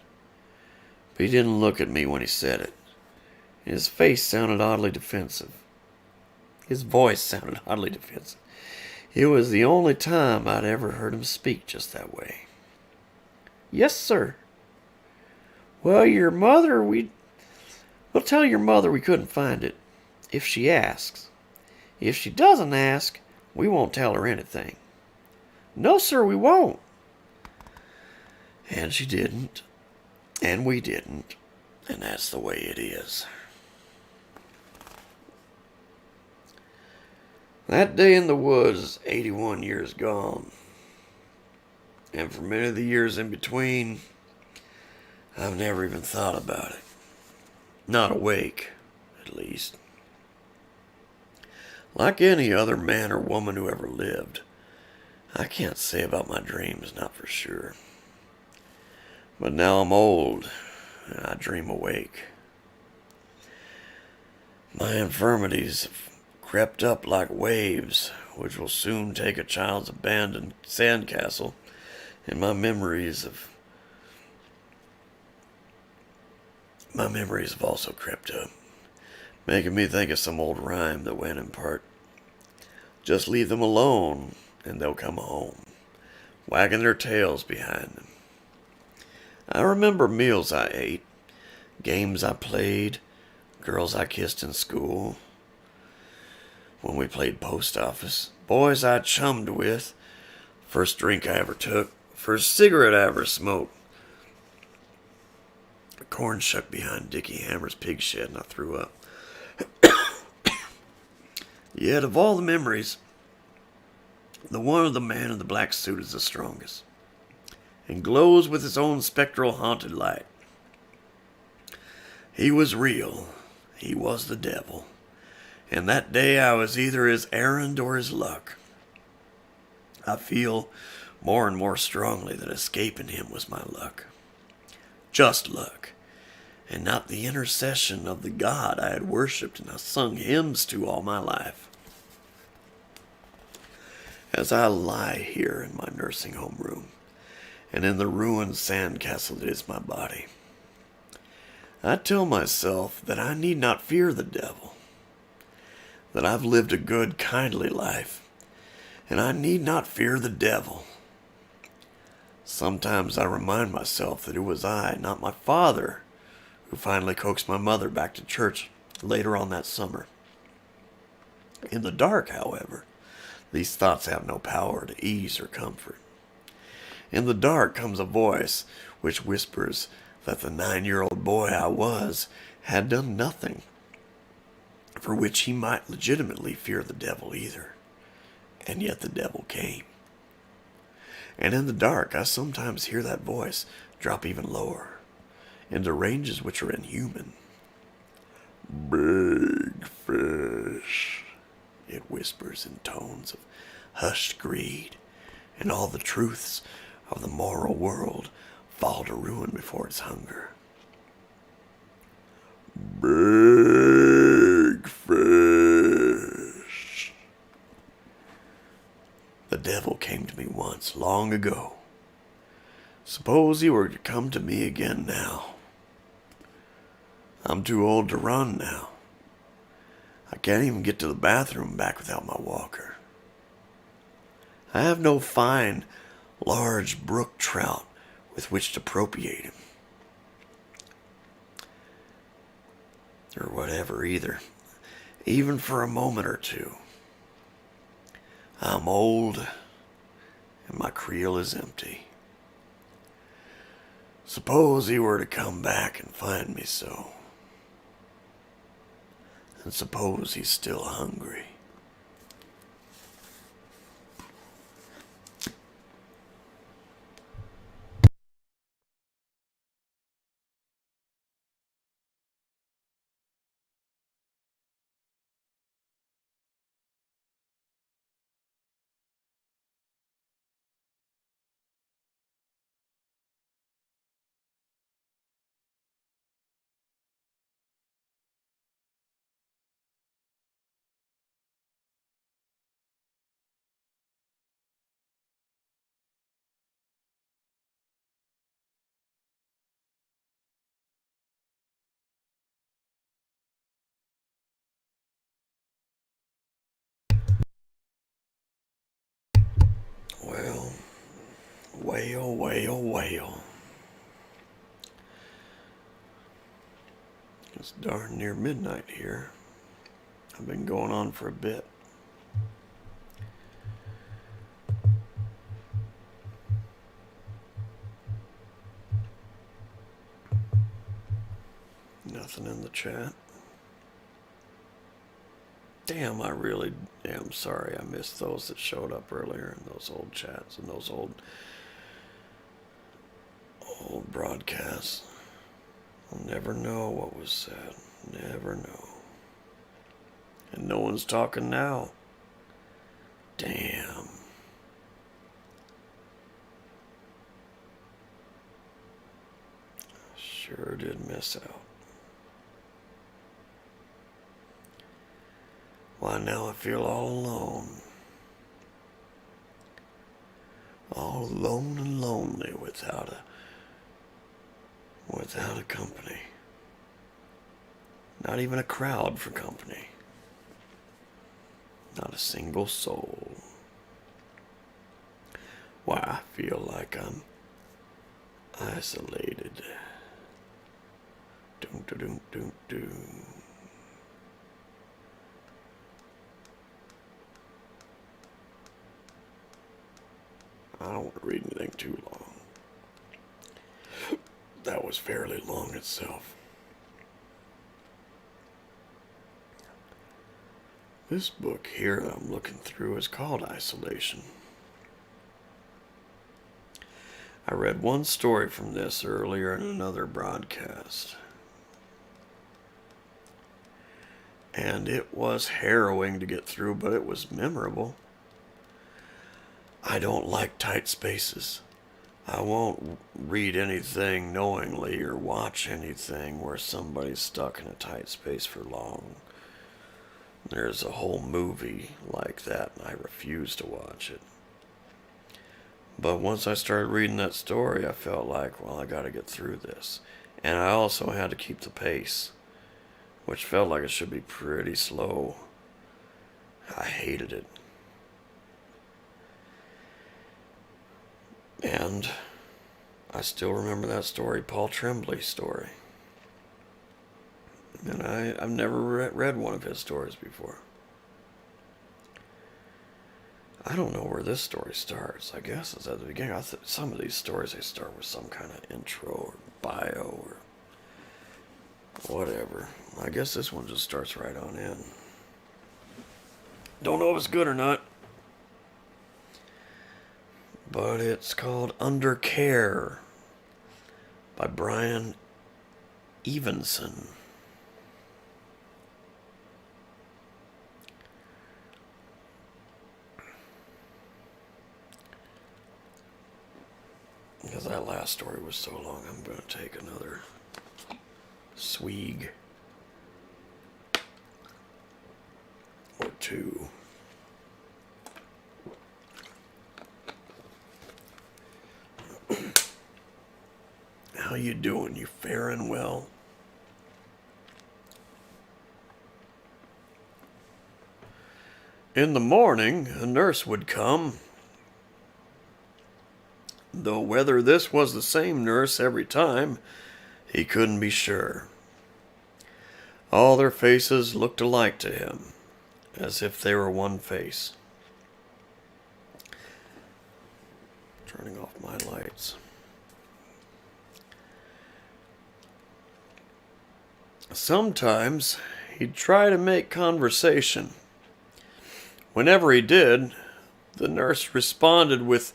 but he didn't look at me when he said it. His face sounded oddly defensive. His voice sounded oddly defensive. It was the only time I'd ever heard him speak just that way. Yes, sir. Well, we'll tell your mother we couldn't find it, if she asks. If she doesn't ask, we won't tell her anything. No, sir, we won't. And she didn't, and we didn't, and that's the way it is. That day in the woods is 81 years gone. And for many of the years in between, I've never even thought about it. Not awake, at least. Like any other man or woman who ever lived, I can't say about my dreams, not for sure. But now I'm old, and I dream awake. My infirmities have crept up like waves, which will soon take a child's abandoned sandcastle, and my memories have also crept up, making me think of some old rhyme that went in part, just leave them alone, and they'll come home, wagging their tails behind them. I remember meals I ate, games I played, girls I kissed in school, when we played post office, boys I chummed with, first drink I ever took, first cigarette I ever smoked, a corn shuck behind Dickie Hammer's pig shed and I threw up. Yet of all the memories, the one of the man in the black suit is the strongest, and glows with its own spectral haunted light. He was real. He was the devil. And that day I was either his errand or his luck. I feel more and more strongly that escaping him was my luck. Just luck, and not the intercession of the God I had worshipped and I sung hymns to all my life. As I lie here in my nursing home room, and in the ruined sandcastle that is my body. I tell myself that I need not fear the devil, that I've lived a good, kindly life, and I need not fear the devil. Sometimes I remind myself that it was I, not my father, who finally coaxed my mother back to church later on that summer. In the dark, however, these thoughts have no power to ease or comfort. In the dark comes a voice which whispers that the 9-year-old boy I was had done nothing for which he might legitimately fear the devil either. And yet the devil came. And in the dark, I sometimes hear that voice drop even lower, into ranges which are inhuman. "Big fish," it whispers in tones of hushed greed, and all the truths of the moral world fall to ruin before its hunger. "Big fish." The devil came to me once, long ago. Suppose he were to come to me again now. I'm too old to run now. I can't even get to the bathroom back without my walker. I have no fine, large brook trout with which to propitiate him. Or whatever either, even for a moment or two. I'm old, and my creel is empty. Suppose he were to come back and find me so. And suppose he's still hungry. Well, wail, wail, wail. It's darn near midnight here. I've been going on for a bit. Nothing in the chat. Damn, I really am sorry I missed those that showed up earlier in those old chats and those old broadcasts. I'll never know what was said. Never know. And no one's talking now. Damn. Sure did miss out. Why, now I feel all alone. All alone and lonely without a company. Not even a crowd for company. Not a single soul. Why, I feel like I'm isolated. Doom, doom, doom, doom. I don't want to read anything too long. That was fairly long itself. This book here that I'm looking through is called Isolation. I read one story from this earlier in another broadcast. And it was harrowing to get through, but it was memorable. I don't like tight spaces. I won't read anything knowingly or watch anything where somebody's stuck in a tight space for long. There's a whole movie like that, and I refuse to watch it. But once I started reading that story, I felt like, well, I got to get through this. And I also had to keep the pace, which felt like it should be pretty slow. I hated it. And I still remember that story, Paul Tremblay's story. And I've never read one of his stories before. I don't know where this story starts. I guess it's at the beginning. Some of these stories, they start with some kind of intro or bio or whatever. I guess this one just starts right on in. Don't know if it's good or not. But it's called Under Care by Brian Evenson. Because that last story was so long, I'm going to take another swig or two. How you doing? You faring well? In the morning, a nurse would come. Though whether this was the same nurse every time, he couldn't be sure. All their faces looked alike to him, as if they were one face. Turning off my lights. Sometimes he'd try to make conversation. Whenever he did, the nurse responded with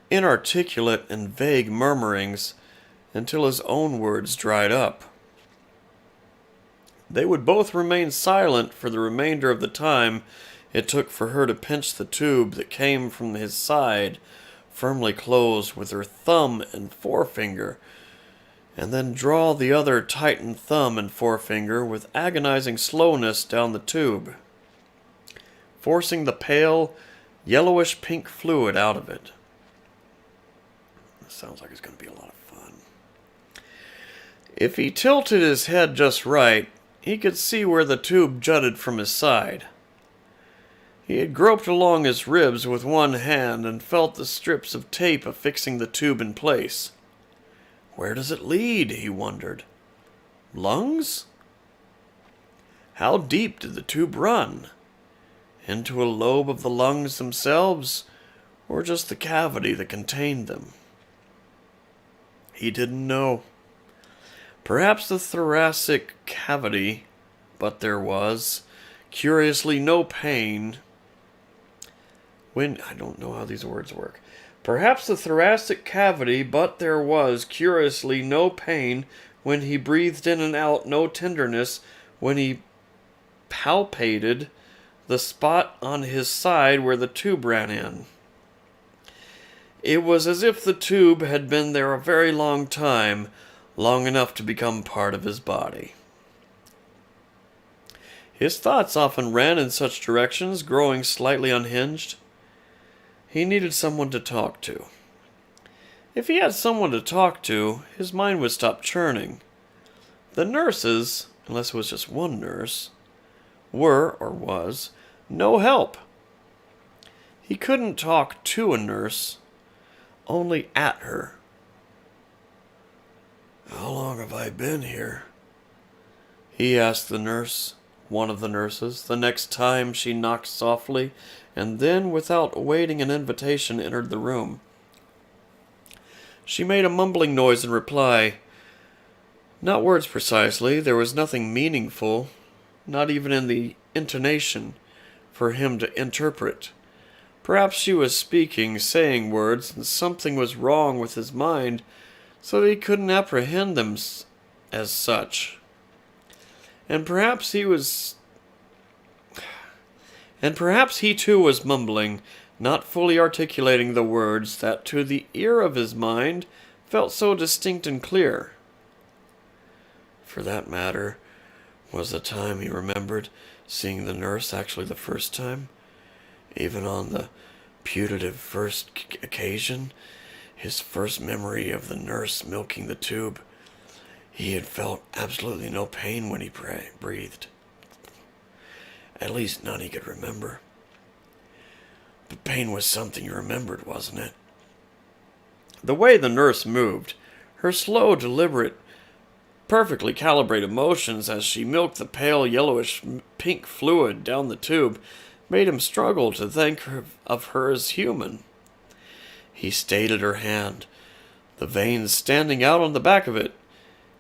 inarticulate and vague murmurings until his own words dried up. They would both remain silent for the remainder of the time it took for her to pinch the tube that came from his side, firmly closed with her thumb and forefinger, and then draw the other tightened thumb and forefinger with agonizing slowness down the tube, forcing the pale, yellowish-pink fluid out of it. This sounds like it's going to be a lot of fun. If he tilted his head just right, he could see where the tube jutted from his side. He had groped along his ribs with one hand and felt the strips of tape affixing the tube in place. Where does it lead, he wondered. Lungs? How deep did the tube run? Into a lobe of the lungs themselves, or just the cavity that contained them? He didn't know. Perhaps the thoracic cavity, but there was, curiously, no pain. I don't know how these words work. Perhaps the thoracic cavity, but there was, curiously, no pain when he breathed in and out, no tenderness when he palpated the spot on his side where the tube ran in. It was as if the tube had been there a very long time, long enough to become part of his body. His thoughts often ran in such directions, growing slightly unhinged. He needed someone to talk to. If he had someone to talk to, his mind would stop churning. The nurses, unless it was just one nurse, were, or was, no help. He couldn't talk to a nurse, only at her. How long have I been here? He asked the nurse, one of the nurses, the next time she knocked softly, and then, without awaiting an invitation, entered the room. She made a mumbling noise in reply. Not words precisely, there was nothing meaningful, not even in the intonation, for him to interpret. Perhaps she was speaking, saying words, and something was wrong with his mind, so that he couldn't apprehend them as such. And perhaps he too was mumbling, not fully articulating the words that to the ear of his mind felt so distinct and clear. For that matter, was the time he remembered seeing the nurse actually the first time, even on the putative first occasion, his first memory of the nurse milking the tube, he had felt absolutely no pain when he breathed. At least none he could remember. But pain was something he remembered, wasn't it? The way the nurse moved, her slow, deliberate, perfectly calibrated motions as she milked the pale yellowish pink fluid down the tube, made him struggle to think of her as human. He stayed at her hand, the veins standing out on the back of it,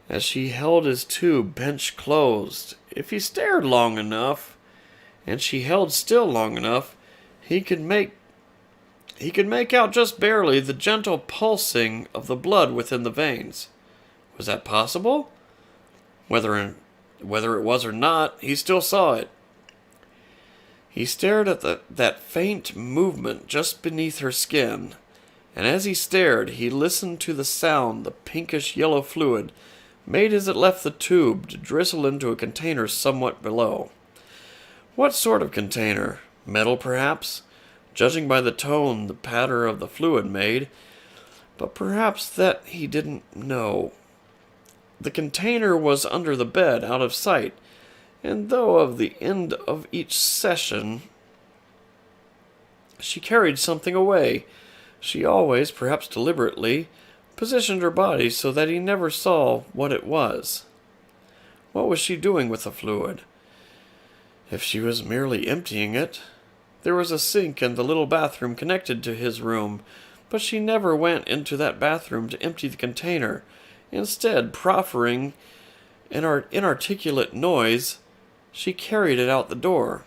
as she held his tube bench closed. If he stared long enough, and she held still long enough, he could make out just barely the gentle pulsing of the blood within the veins. Was that possible? Whether it was or not, he still saw it. He stared at that faint movement just beneath her skin, and as he stared, he listened to the sound the pinkish yellow fluid made as it left the tube to drizzle into a container somewhat below. What sort of container? Metal, perhaps? Judging by the tone the patter of the fluid made, but perhaps that he didn't know. The container was under the bed, out of sight, and though of the end of each session she carried something away, she always, perhaps deliberately, positioned her body so that he never saw what it was. What was she doing with the fluid? If she was merely emptying it, there was a sink in the little bathroom connected to his room, but she never went into that bathroom to empty the container. Instead, proffering an inarticulate noise, she carried it out the door.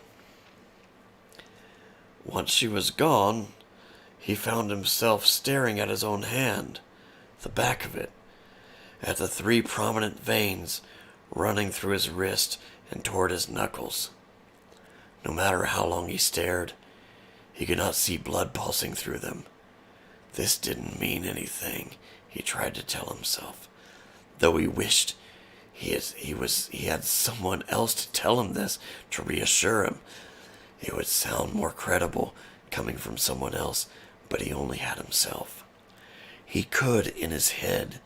Once she was gone, he found himself staring at his own hand, the back of it, at the 3 prominent veins running through his wrist and toward his knuckles. No matter how long he stared, he could not see blood pulsing through them. This didn't mean anything, he tried to tell himself, though he wished he had someone else to tell him this, to reassure him. It would sound more credible coming from someone else, but he only had himself. He could, in his head,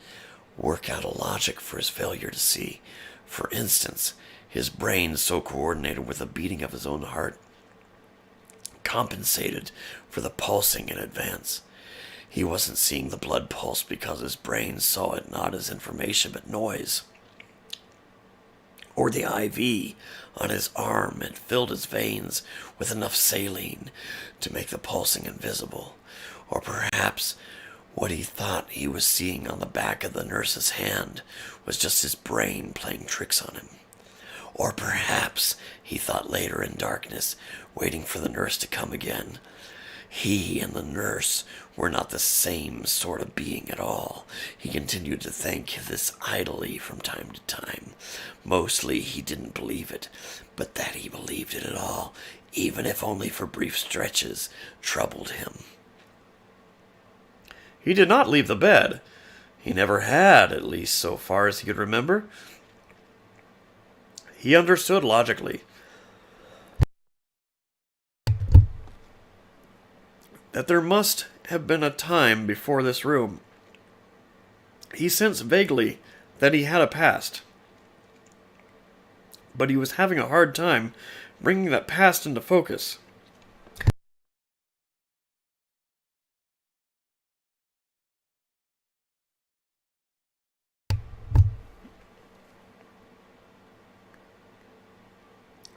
work out a logic for his failure to see. For instance, his brain, so coordinated with the beating of his own heart, compensated for the pulsing in advance. He wasn't seeing the blood pulse because his brain saw it not as information but noise. Or the IV on his arm had filled his veins with enough saline to make the pulsing invisible. Or perhaps what he thought he was seeing on the back of the nurse's hand was just his brain playing tricks on him. Or perhaps, he thought later in darkness, waiting for the nurse to come again, he and the nurse were not the same sort of being at all. He continued to think this idly from time to time. Mostly he didn't believe it, but that he believed it at all, even if only for brief stretches, troubled him. He did not leave the bed. He never had, at least so far as he could remember. He understood logically that there must have been a time before this room. He sensed vaguely that he had a past, but he was having a hard time bringing that past into focus.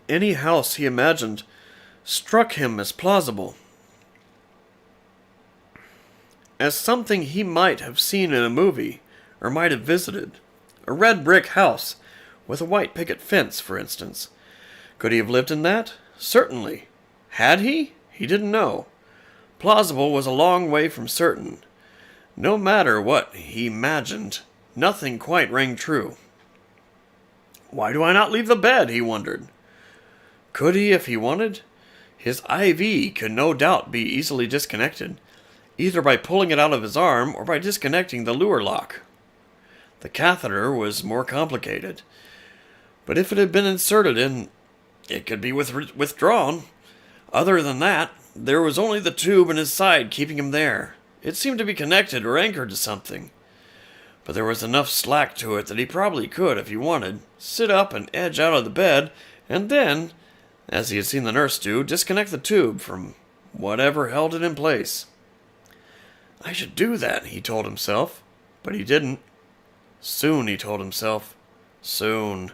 Any house he imagined struck him as plausible, as something he might have seen in a movie, or might have visited. A red brick house, with a white picket fence, for instance. Could he have lived in that? Certainly. Had he? He didn't know. Plausible was a long way from certain. No matter what he imagined, nothing quite rang true. Why do I not leave the bed? He wondered. Could he if he wanted? His IV could no doubt be easily disconnected, either by pulling it out of his arm or by disconnecting the lure lock. The catheter was more complicated, but if it had been inserted in, it could be withdrawn. Other than that, there was only the tube in his side keeping him there. It seemed to be connected or anchored to something. But there was enough slack to it that he probably could, if he wanted, sit up and edge out of the bed, and then, as he had seen the nurse do, disconnect the tube from whatever held it in place. I should do that, he told himself, but he didn't. Soon, he told himself. Soon.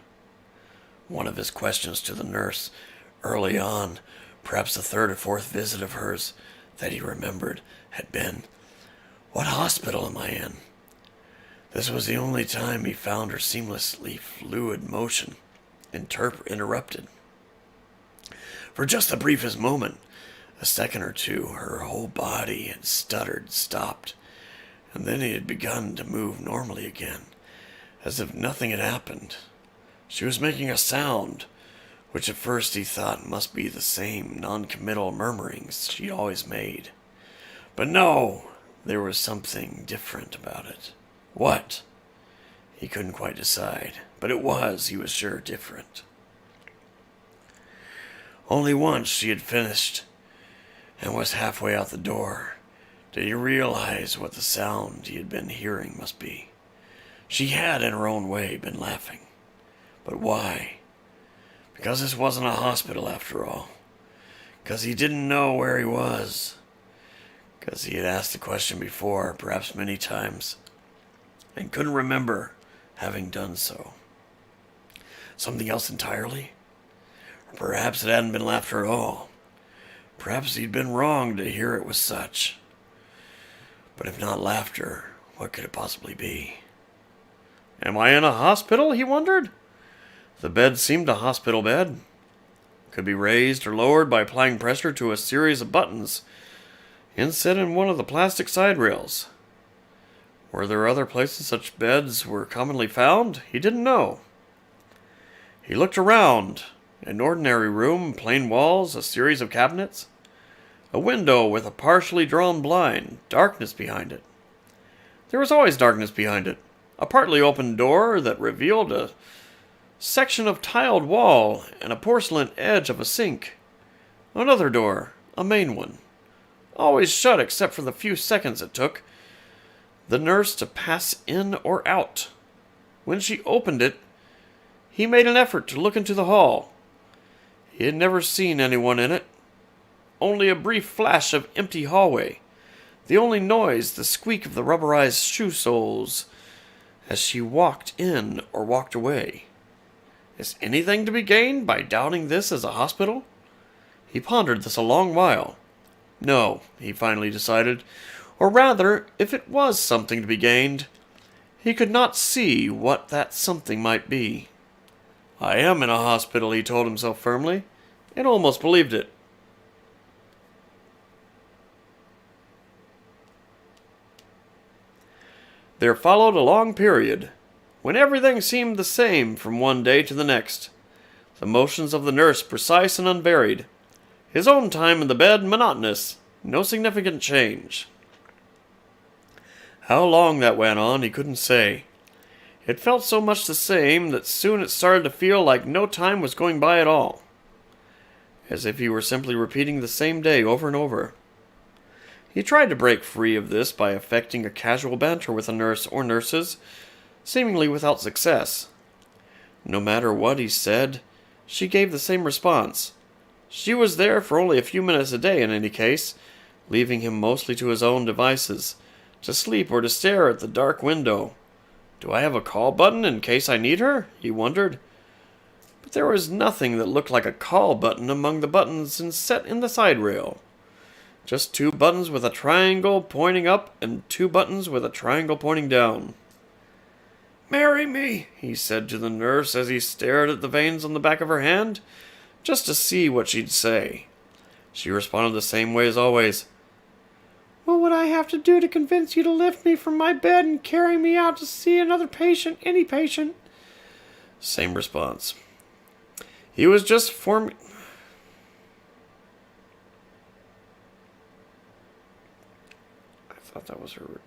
One of his questions to the nurse, early on, perhaps the third or fourth visit of hers that he remembered, had been, "What hospital am I in?" This was the only time he found her seamlessly fluid motion interrupted. For just the briefest moment, a second or two, her whole body had stuttered, stopped, and then it had begun to move normally again, as if nothing had happened. She was making a sound, which at first he thought must be the same non-committal murmurings she'd always made. But no, there was something different about it. What? He couldn't quite decide, but it was, he was sure, different. Only once she had finished and was halfway out the door did he realize what the sound he had been hearing must be. She had, in her own way, been laughing. But why? Because this wasn't a hospital after all. Because he didn't know where he was. Because he had asked the question before, perhaps many times, and couldn't remember having done so. Something else entirely? Or perhaps it hadn't been laughter at all. Perhaps he'd been wrong to hear it was such. But if not laughter, what could it possibly be? Am I in a hospital? He wondered. The bed seemed a hospital bed. Could be raised or lowered by applying pressure to a series of buttons inset in one of the plastic side rails. Were there other places such beds were commonly found? He didn't know. He looked around. An ordinary room, plain walls, a series of cabinets, a window with a partially drawn blind, darkness behind it. There was always darkness behind it. A partly open door that revealed a section of tiled wall and a porcelain edge of a sink. Another door, a main one, always shut except for the few seconds it took the nurse to pass in or out. When she opened it, he made an effort to look into the hall. He had never seen anyone in it. Only a brief flash of empty hallway. The only noise, the squeak of the rubberized shoe soles as she walked in or walked away. Is anything to be gained by doubting this as a hospital? He pondered this a long while. No, he finally decided. Or rather, if it was something to be gained, he could not see what that something might be. I am in a hospital, he told himself firmly, and almost believed it. There followed a long period, when everything seemed the same from one day to the next. The motions of the nurse precise and unvaried. His own time in the bed monotonous. No significant change. How long that went on, he couldn't say. It felt so much the same that soon it started to feel like no time was going by at all. As if he were simply repeating the same day over and over. He tried to break free of this by affecting a casual banter with a nurse or nurses, seemingly without success. No matter what he said, she gave the same response. She was there for only a few minutes a day in any case, leaving him mostly to his own devices, to sleep or to stare at the dark window. Do I have a call button in case I need her? He wondered. But there was nothing that looked like a call button among the buttons set in the side rail. Just 2 buttons with a triangle pointing up and 2 buttons with a triangle pointing down. "Marry me," he said to the nurse as he stared at the veins on the back of her hand, just to see what she'd say. She responded the same way as always. "What would I have to do to convince you to lift me from my bed and carry me out to see another patient, any patient?" Same response. He was just I thought that was her.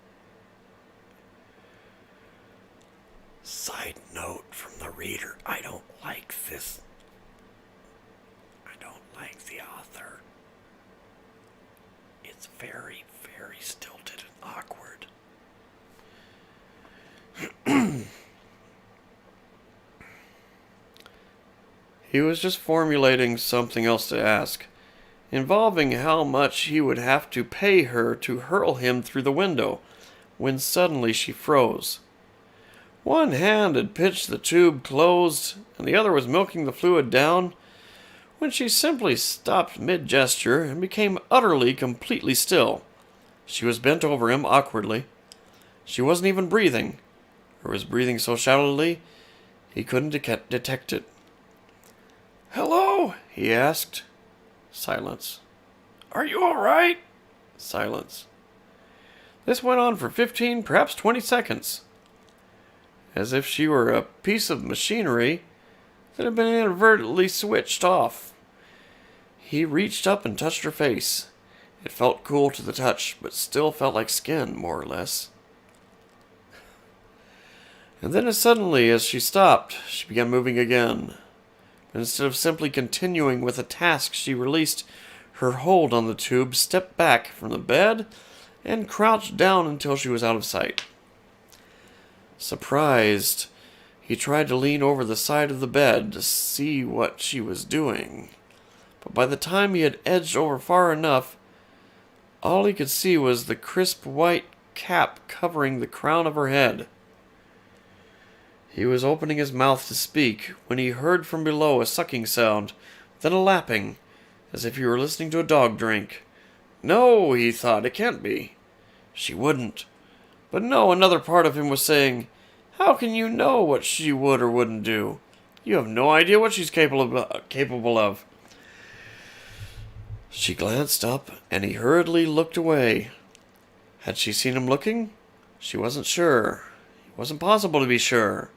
Side note from the reader, I don't like this. I don't like the author. He was just formulating something else to ask, involving how much he would have to pay her to hurl him through the window, when suddenly she froze. One hand had pitched the tube closed, and the other was milking the fluid down, when she simply stopped mid-gesture and became utterly, completely still. She was bent over him awkwardly. She wasn't even breathing, or was breathing so shallowly he couldn't detect it. "Hello?" he asked. Silence. "Are you all right?" Silence. This went on for 15, perhaps 20 seconds. As if she were a piece of machinery that had been inadvertently switched off. He reached up and touched her face. It felt cool to the touch, but still felt like skin, more or less. And then as suddenly as she stopped, she began moving again. But instead of simply continuing with a task, she released her hold on the tube, stepped back from the bed, and crouched down until she was out of sight. Surprised, he tried to lean over the side of the bed to see what she was doing. But by the time he had edged over far enough, all he could see was the crisp white cap covering the crown of her head. He was opening his mouth to speak when he heard from below a sucking sound, then a lapping, as if he were listening to a dog drink. No, he thought, it can't be. She wouldn't. But no, another part of him was saying, how can you know what she would or wouldn't do? You have no idea what she's capable of. She glanced up, and he hurriedly looked away. Had she seen him looking? She wasn't sure. It wasn't possible to be sure.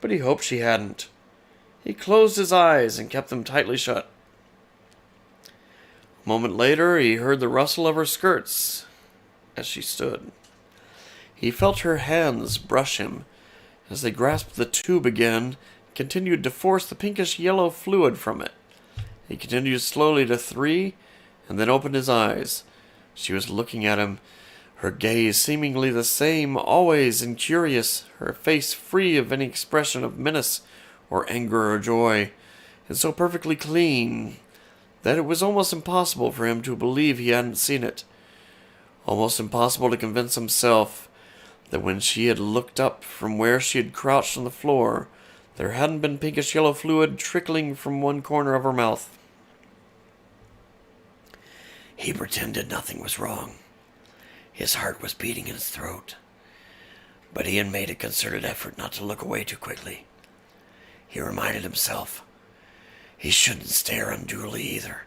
But he hoped she hadn't. He closed his eyes and kept them tightly shut. A moment later, he heard the rustle of her skirts as she stood. He felt her hands brush him as they grasped the tube again and continued to force the pinkish-yellow fluid from it. He continued slowly to 3 and then opened his eyes. She was looking at him, her gaze seemingly the same, always and curious, her face free of any expression of menace or anger or joy, and so perfectly clean that it was almost impossible for him to believe he hadn't seen it. Almost impossible to convince himself that when she had looked up from where she had crouched on the floor, there hadn't been pinkish-yellow fluid trickling from one corner of her mouth. He pretended nothing was wrong. His heart was beating in his throat, but he had made a concerted effort not to look away too quickly. He reminded himself he shouldn't stare unduly either.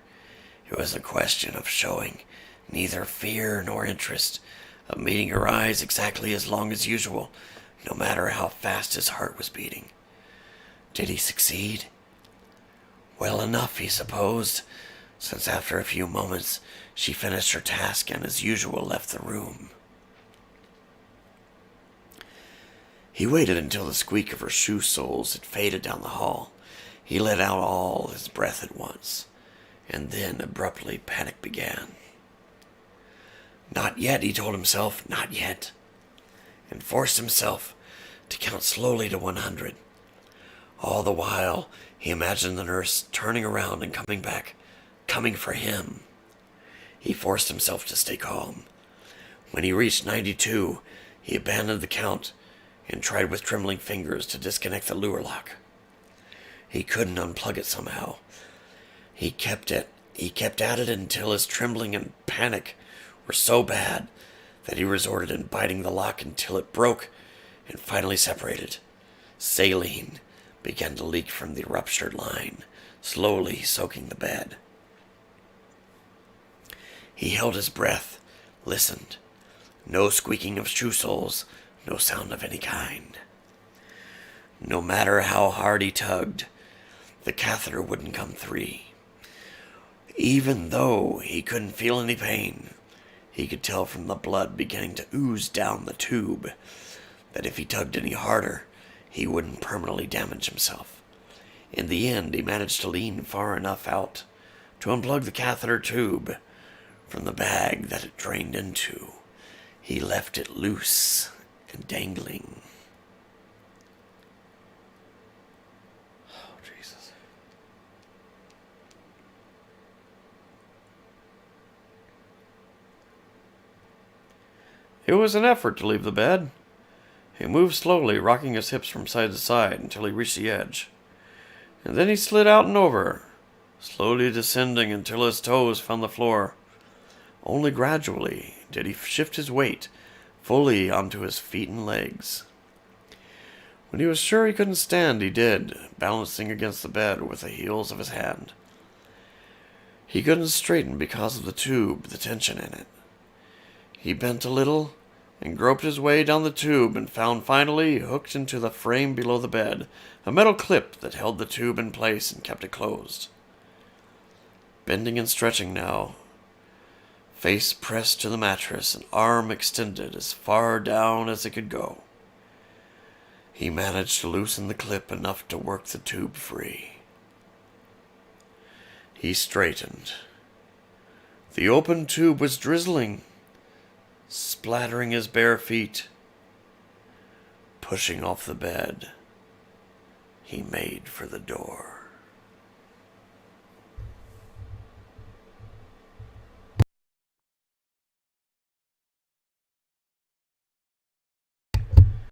It was a question of showing neither fear nor interest, of meeting her eyes exactly as long as usual, no matter how fast his heart was beating. Did he succeed? Well enough, he supposed, since after a few moments she finished her task and as usual left the room. He waited until the squeak of her shoe soles had faded down the hall. He let out all his breath at once, and then abruptly panic began. Not yet, he told himself, not yet, and forced himself to count slowly to 100. All the while, he imagined the nurse turning around and coming back, coming for him. He forced himself to stay calm. When he reached 92, he abandoned the count and tried with trembling fingers to disconnect the lure lock. He couldn't unplug it somehow. He kept at it until his trembling and panic were so bad that he resorted in biting the lock until it broke and finally separated. Saline began to leak from the ruptured line, slowly soaking the bed. He held his breath, listened. No squeaking of shoe soles, no sound of any kind. No matter how hard he tugged, the catheter wouldn't come free. Even though he couldn't feel any pain, he could tell from the blood beginning to ooze down the tube that if he tugged any harder, he wouldn't permanently damage himself. In the end, he managed to lean far enough out to unplug the catheter tube from the bag that it drained into. He left it loose and dangling. Oh, Jesus. It was an effort to leave the bed. He moved slowly, rocking his hips from side to side until he reached the edge. And then he slid out and over, slowly descending until his toes found the floor. Only gradually did he shift his weight fully onto his feet and legs. When he was sure he couldn't stand, he did, balancing against the bed with the heels of his hand. He couldn't straighten because of the tube, the tension in it. He bent a little and groped his way down the tube and found finally, hooked into the frame below the bed, a metal clip that held the tube in place and kept it closed. Bending and stretching now, face pressed to the mattress and arm extended as far down as it could go, he managed to loosen the clip enough to work the tube free. He straightened. The open tube was drizzling, splattering his bare feet. Pushing off the bed, he made for the door.